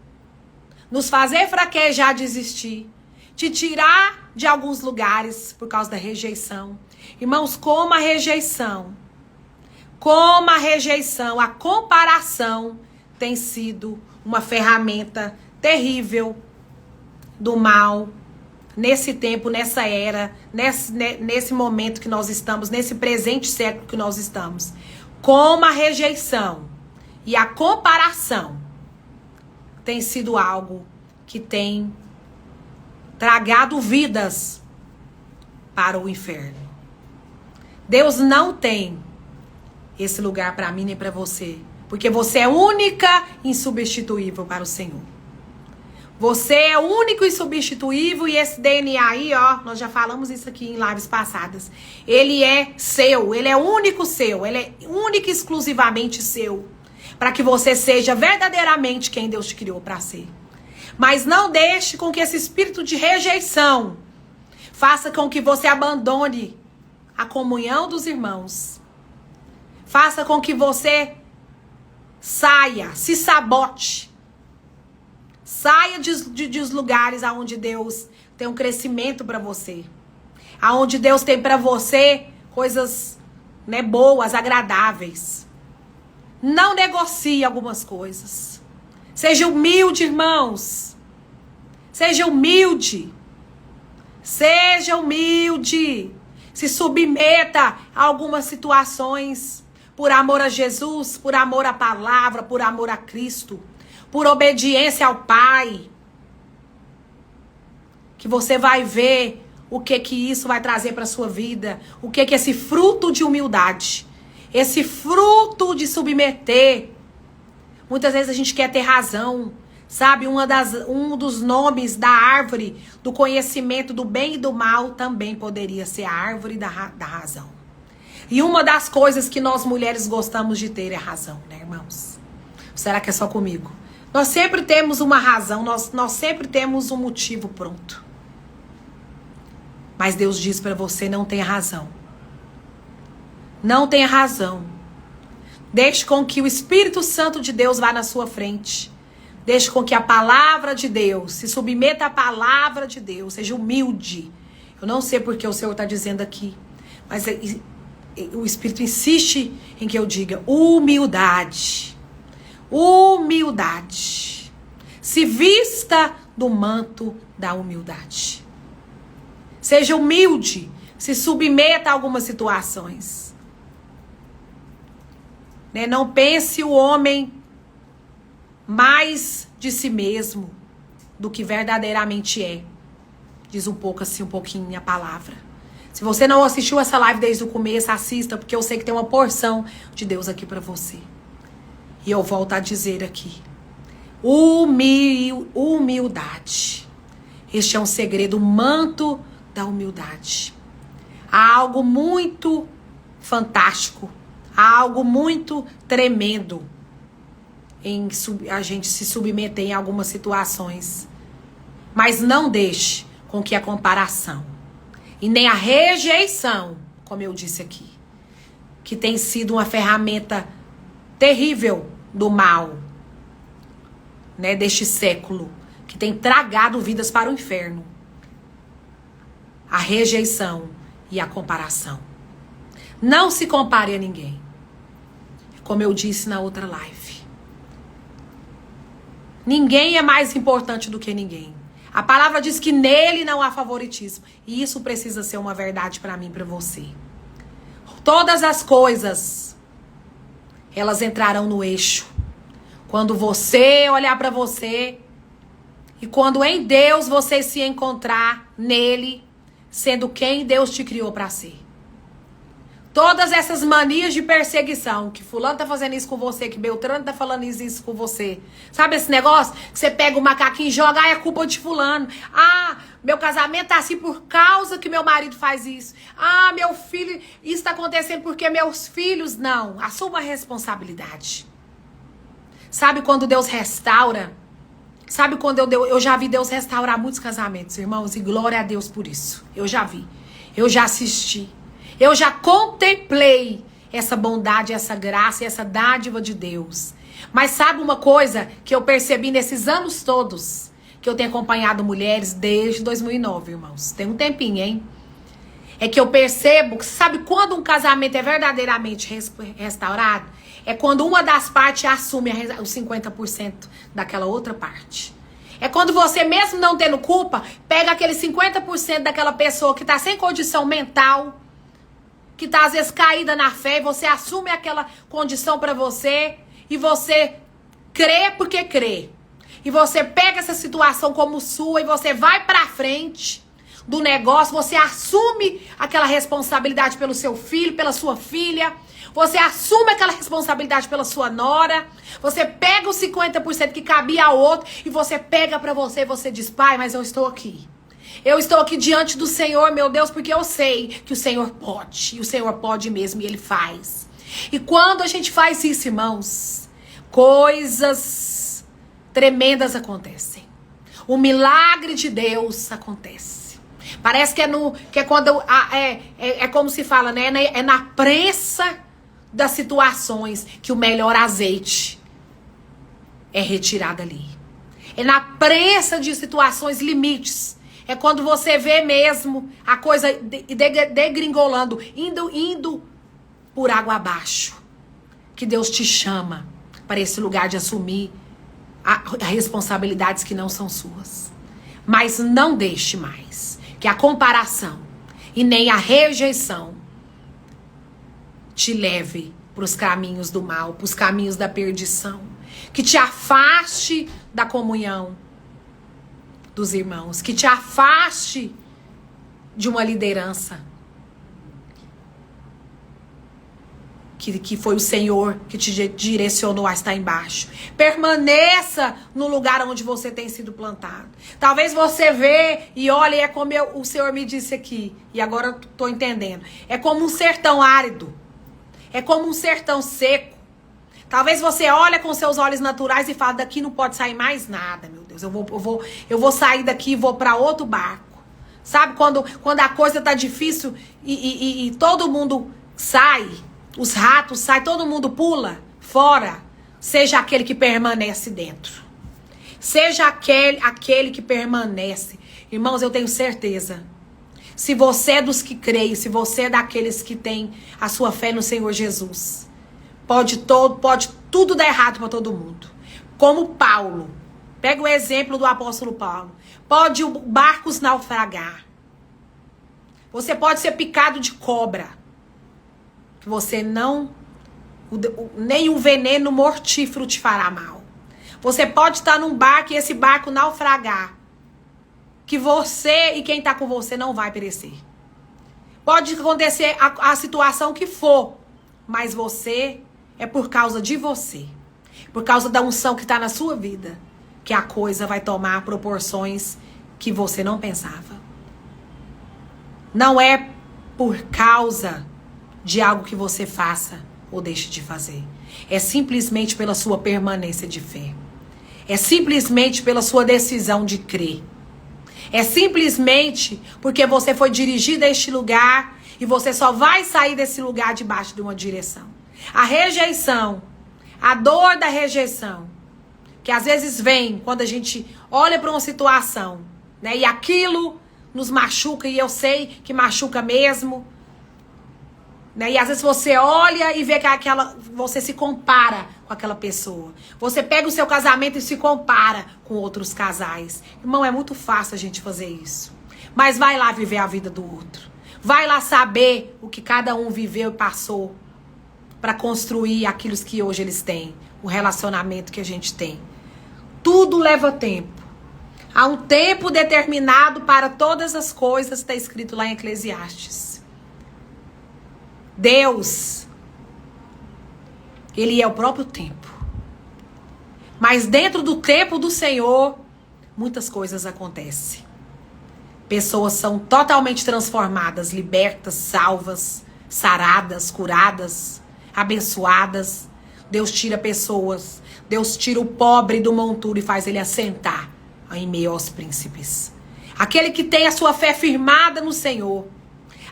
nos fazer fraquejar, desistir, te tirar de alguns lugares por causa da rejeição. Irmãos, como a rejeição, a comparação tem sido uma ferramenta terrível do mal, nesse tempo, nessa era, nesse momento que nós estamos, nesse presente século que nós estamos. Como a rejeição e a comparação tem sido algo que tem tragado vidas para o inferno. Deus não tem esse lugar para mim nem para você. Porque você é única e insubstituível para o Senhor. Você é único e insubstituível. E esse DNA aí, ó, nós já falamos isso aqui em lives passadas. Ele é seu, ele é único seu. Ele é único e exclusivamente seu. Para que você seja verdadeiramente quem Deus te criou para ser. Mas não deixe com que esse espírito de rejeição faça com que você abandone a comunhão dos irmãos. Faça com que você saia, se sabote. Saia dos lugares aonde Deus tem um crescimento para você. Aonde Deus tem para você coisas, né, boas, agradáveis. Não negocie algumas coisas. Seja humilde, irmãos. Seja humilde. Seja humilde. Se submeta a algumas situações. Por amor a Jesus, por amor à palavra, por amor a Cristo, por obediência ao Pai. Que você vai ver o que isso vai trazer para a sua vida. O que esse fruto de humildade, esse fruto de submeter. Muitas vezes a gente quer ter razão. Sabe, um dos nomes da árvore do conhecimento do bem e do mal também poderia ser a árvore da razão. E uma das coisas que nós mulheres gostamos de ter é razão, né, irmãos? Será que é só comigo? Nós sempre temos uma razão, nós sempre temos um motivo pronto. Mas Deus diz para você, não tenha razão. Não tenha razão. Deixe com que o Espírito Santo de Deus vá na sua frente. Deixe com que a palavra de Deus, se submeta à palavra de Deus, seja humilde. Eu não sei porque o Senhor está dizendo aqui, mas o Espírito insiste em que eu diga humildade. Humildade. Se vista do manto da humildade. Seja humilde. Se submeta a algumas situações. Né? Não pense o homem mais de si mesmo do que verdadeiramente é. Diz um pouco assim, um pouquinho a palavra. Se você não assistiu essa live desde o começo, assista, porque eu sei que tem uma porção de Deus aqui para você. E eu volto a dizer aqui. Humildade. Este é um segredo, o manto da humildade. Há algo muito fantástico. Há algo muito tremendo a gente se submeter em algumas situações. Mas não deixe com que a comparação e nem a rejeição, como eu disse aqui, que tem sido uma ferramenta terrível do mal, né, deste século, que tem tragado vidas para o inferno. A rejeição e a comparação. Não se compare a ninguém. Como eu disse na outra live. Ninguém é mais importante do que ninguém. A palavra diz que nele não há favoritismo. E isso precisa ser uma verdade para mim e para você. Todas as coisas, elas entrarão no eixo. Quando você olhar para você e quando em Deus você se encontrar nele, sendo quem Deus te criou para ser. Todas essas manias de perseguição, que fulano tá fazendo isso com você, que Beltrano tá falando isso com você. Sabe esse negócio? Que você pega o macaquinho e joga, é culpa de fulano. Meu casamento tá assim por causa que meu marido faz isso. Meu filho, isso tá acontecendo porque meus filhos não. Assuma a responsabilidade. Sabe quando Deus restaura? Sabe quando eu já vi Deus restaurar muitos casamentos, irmãos? E glória a Deus por isso. Eu já vi. Eu já assisti. Eu já contemplei essa bondade, essa graça e essa dádiva de Deus. Mas sabe uma coisa que eu percebi nesses anos todos? Que eu tenho acompanhado mulheres desde 2009, irmãos. Tem um tempinho, hein? É que eu percebo que sabe quando um casamento é verdadeiramente restaurado? É quando uma das partes assume os 50% daquela outra parte. É quando você, mesmo não tendo culpa, pega aquele 50% daquela pessoa que está sem condição mental, que tá às vezes caída na fé, e você assume aquela condição para você, e você crê porque crê. E você pega essa situação como sua, e você vai pra frente do negócio, você assume aquela responsabilidade pelo seu filho, pela sua filha, você assume aquela responsabilidade pela sua nora, você pega os 50% que cabia ao outro, e você pega pra você, e você diz, pai, mas eu estou aqui. Eu estou aqui diante do Senhor, meu Deus, porque eu sei que o Senhor pode. E o Senhor pode mesmo, e Ele faz. E quando a gente faz isso, irmãos, coisas tremendas acontecem. O milagre de Deus acontece. Parece que é quando... É como se fala, né? É na prensa das situações que o melhor azeite é retirado ali. É na prensa de situações limites. É quando você vê mesmo a coisa degringolando, indo por água abaixo. Que Deus te chama para esse lugar de assumir responsabilidades que não são suas. Mas não deixe mais que a comparação e nem a rejeição te leve para os caminhos do mal, para os caminhos da perdição. Que te afaste da comunhão dos irmãos, que te afaste de uma liderança que foi o Senhor que te direcionou a estar embaixo. Permaneça no lugar onde você tem sido plantado. Talvez você vê e olhe, é como o Senhor me disse aqui, e agora eu tô entendendo. É como um sertão árido, é como um sertão seco. Talvez você olhe com seus olhos naturais e fale, daqui não pode sair mais nada, meu Deus. Eu vou sair daqui e vou para outro barco. Sabe quando a coisa tá difícil e todo mundo sai, os ratos saem, todo mundo pula fora. Seja aquele que permanece dentro. Seja aquele que permanece. Irmãos, eu tenho certeza. Se você é dos que creem, se você é daqueles que têm a sua fé no Senhor Jesus, pode tudo dar errado para todo mundo. Como Paulo. Pega o exemplo do apóstolo Paulo. Pode barcos naufragar. Você pode ser picado de cobra. Que você não... nem um veneno mortífero te fará mal. Você pode estar num barco e esse barco naufragar. Que você e quem está com você não vai perecer. Pode acontecer a situação que for. Mas você... é por causa de você. Por causa da unção que está na sua vida. Que a coisa vai tomar proporções que você não pensava. Não é por causa de algo que você faça ou deixe de fazer. É simplesmente pela sua permanência de fé. É simplesmente pela sua decisão de crer. É simplesmente porque você foi dirigido a este lugar e você só vai sair desse lugar debaixo de uma direção. A rejeição, a dor da rejeição, que às vezes vem quando a gente olha para uma situação, né? E aquilo nos machuca, e eu sei que machuca mesmo. Né? E às vezes você olha e vê que você se compara com aquela pessoa. Você pega o seu casamento e se compara com outros casais. Irmão, é muito fácil a gente fazer isso. Mas vai lá viver a vida do outro. Vai lá saber o que cada um viveu e passou para construir aquilo que hoje eles têm. O relacionamento que a gente tem. Tudo leva tempo. Há um tempo determinado para todas as coisas, está escrito lá em Eclesiastes. Deus, Ele é o próprio tempo. Mas dentro do tempo do Senhor, muitas coisas acontecem. Pessoas são totalmente transformadas, libertas, salvas, saradas, curadas, abençoadas. Deus tira pessoas. Deus tira o pobre do monturo e faz ele assentar em meio aos príncipes. Aquele que tem a sua fé firmada no Senhor.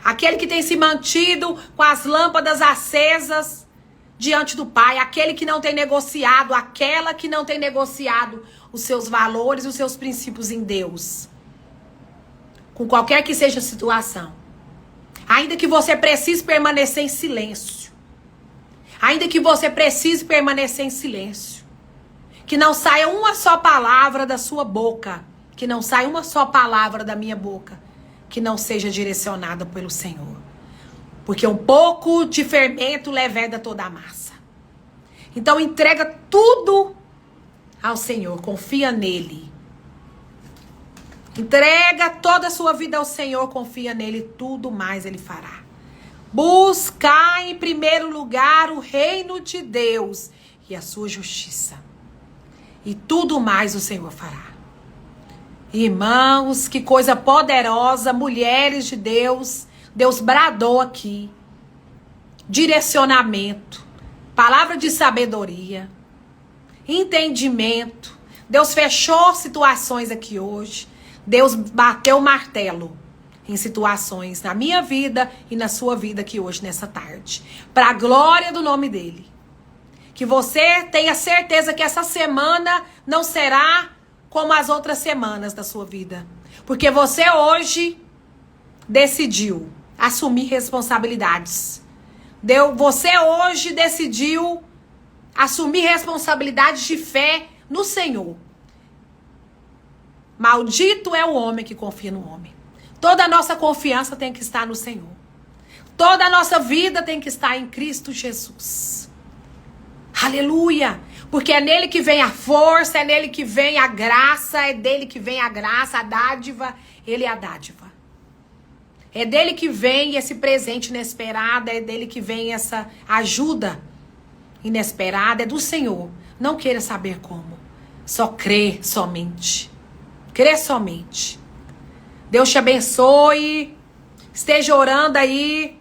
Aquele que tem se mantido com as lâmpadas acesas diante do Pai. Aquele que não tem negociado, aquela que não tem negociado os seus valores, os seus princípios em Deus. Com qualquer que seja a situação. Ainda que você precise permanecer em silêncio. Ainda que você precise permanecer em silêncio. Que não saia uma só palavra da sua boca. Que não saia uma só palavra da minha boca. Que não seja direcionada pelo Senhor. Porque um pouco de fermento leveda toda a massa. Então entrega tudo ao Senhor. Confia nele. Entrega toda a sua vida ao Senhor. Confia nele. Tudo mais ele fará. Buscar em primeiro lugar o reino de Deus e a sua justiça. E tudo mais o Senhor fará. Irmãos, que coisa poderosa, mulheres de Deus. Deus bradou aqui. Direcionamento, palavra de sabedoria, entendimento. Deus fechou situações aqui hoje. Deus bateu o martelo em situações na minha vida e na sua vida aqui hoje, nessa tarde. Para a glória do nome dele. Que você tenha certeza que essa semana não será como as outras semanas da sua vida. Porque você hoje decidiu assumir responsabilidades. Você hoje decidiu assumir responsabilidades de fé no Senhor. Maldito é o homem que confia no homem. Toda a nossa confiança tem que estar no Senhor. Toda a nossa vida tem que estar em Cristo Jesus. Aleluia! Porque é nele que vem a força, é nele que vem a graça, é dele que vem a graça, a dádiva, ele é a dádiva. É dele que vem esse presente inesperado, é dele que vem essa ajuda inesperada, é do Senhor. Não queira saber como, só crê somente. Crê somente. Deus te abençoe, esteja orando aí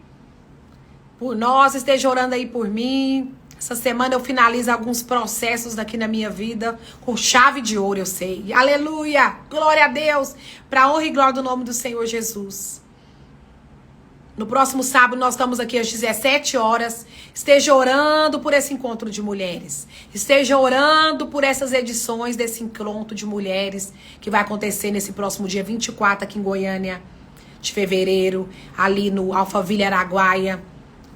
por nós, esteja orando aí por mim. Essa semana eu finalizo alguns processos aqui na minha vida com chave de ouro, eu sei. Aleluia! Glória a Deus! Para honra e glória do nome do Senhor Jesus. No próximo sábado nós estamos aqui às 17 horas. Esteja orando por esse encontro de mulheres. Esteja orando por essas edições desse encontro de mulheres que vai acontecer nesse próximo dia 24 aqui em Goiânia de fevereiro, ali no Alphaville Araguaia,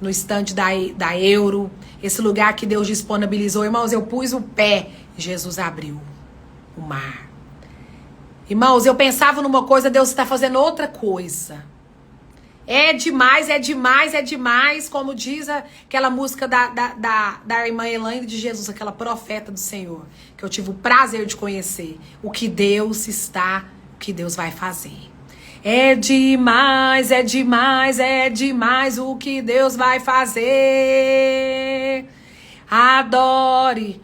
no estande da Euro. Esse lugar que Deus disponibilizou. Irmãos, eu pus o pé e Jesus abriu o mar. Irmãos, eu pensava numa coisa, Deus está fazendo outra coisa. É demais, é demais, é demais. Como diz aquela música da irmã Elaine de Jesus, aquela profeta do Senhor, que eu tive o prazer de conhecer. O que Deus vai fazer. É demais, é demais, é demais o que Deus vai fazer. Adore,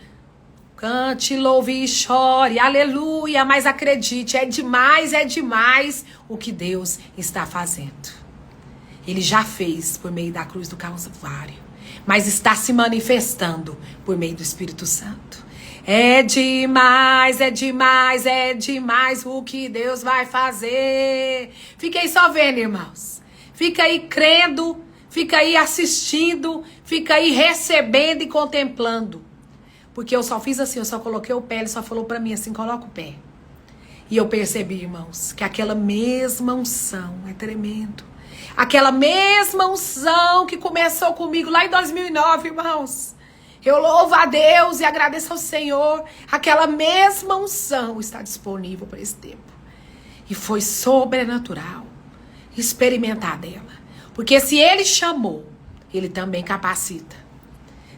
cante, louve e chore, aleluia. Mas acredite, é demais o que Deus está fazendo. Ele já fez por meio da cruz do Calvário. mas está se manifestando por meio do Espírito Santo. É demais, é demais, é demais o que Deus vai fazer. Fica aí só vendo, irmãos. Fica aí crendo, fica aí assistindo, fica aí recebendo e contemplando. Porque eu só fiz assim, eu só coloquei o pé, ele só falou pra mim assim, coloca o pé. E eu percebi, irmãos, que aquela mesma unção é tremendo. Aquela mesma unção que começou comigo lá em 2009, irmãos. Eu louvo a Deus e agradeço ao Senhor. Aquela mesma unção está disponível para esse tempo. E foi sobrenatural experimentar dela. Porque se Ele chamou, Ele também capacita.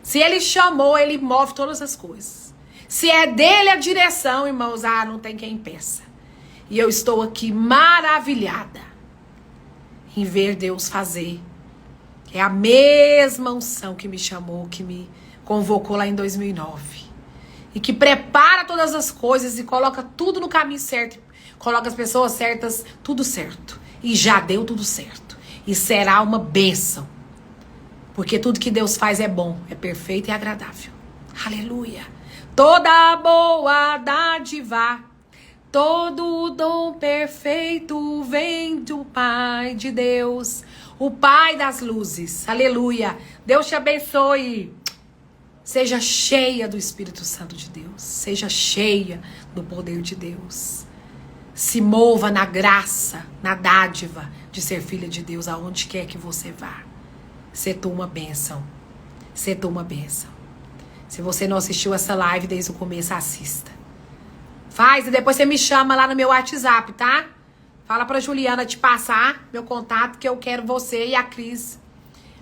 Se Ele chamou, Ele move todas as coisas. Se é dele a direção, irmãos, não tem quem impeça. E eu estou aqui maravilhada em ver Deus fazer. É a mesma unção que me chamou, que me convocou lá em 2009. E que prepara todas as coisas e coloca tudo no caminho certo. Coloca as pessoas certas, tudo certo. E já deu tudo certo. E será uma bênção. Porque tudo que Deus faz é bom, é perfeito e agradável. Aleluia. Toda boa dádiva, todo dom perfeito vem do Pai de Deus, o Pai das luzes. Aleluia. Deus te abençoe. Seja cheia do Espírito Santo de Deus. Seja cheia do poder de Deus. Se mova na graça, na dádiva de ser filha de Deus aonde quer que você vá. Ser tu uma bênção. Ser tu uma bênção. Se você não assistiu essa live desde o começo, assista. Faz e depois você me chama lá no meu WhatsApp, tá? Fala pra Juliana te passar meu contato, que eu quero você e a Cris,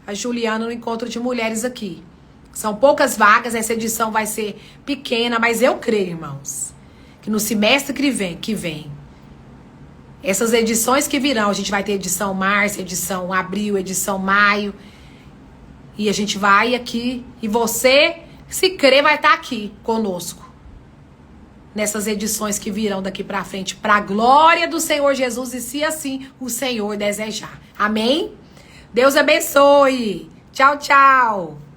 a Juliana, no encontro de mulheres aqui. São poucas vagas, essa edição vai ser pequena, mas eu creio, irmãos, que no semestre que vem, essas edições que virão, a gente vai ter edição março, edição abril, edição maio, e a gente vai aqui, e você, se crer, vai estar aqui conosco. Nessas edições que virão daqui pra frente, pra glória do Senhor Jesus, e se assim o Senhor desejar. Amém? Deus abençoe. Tchau, tchau.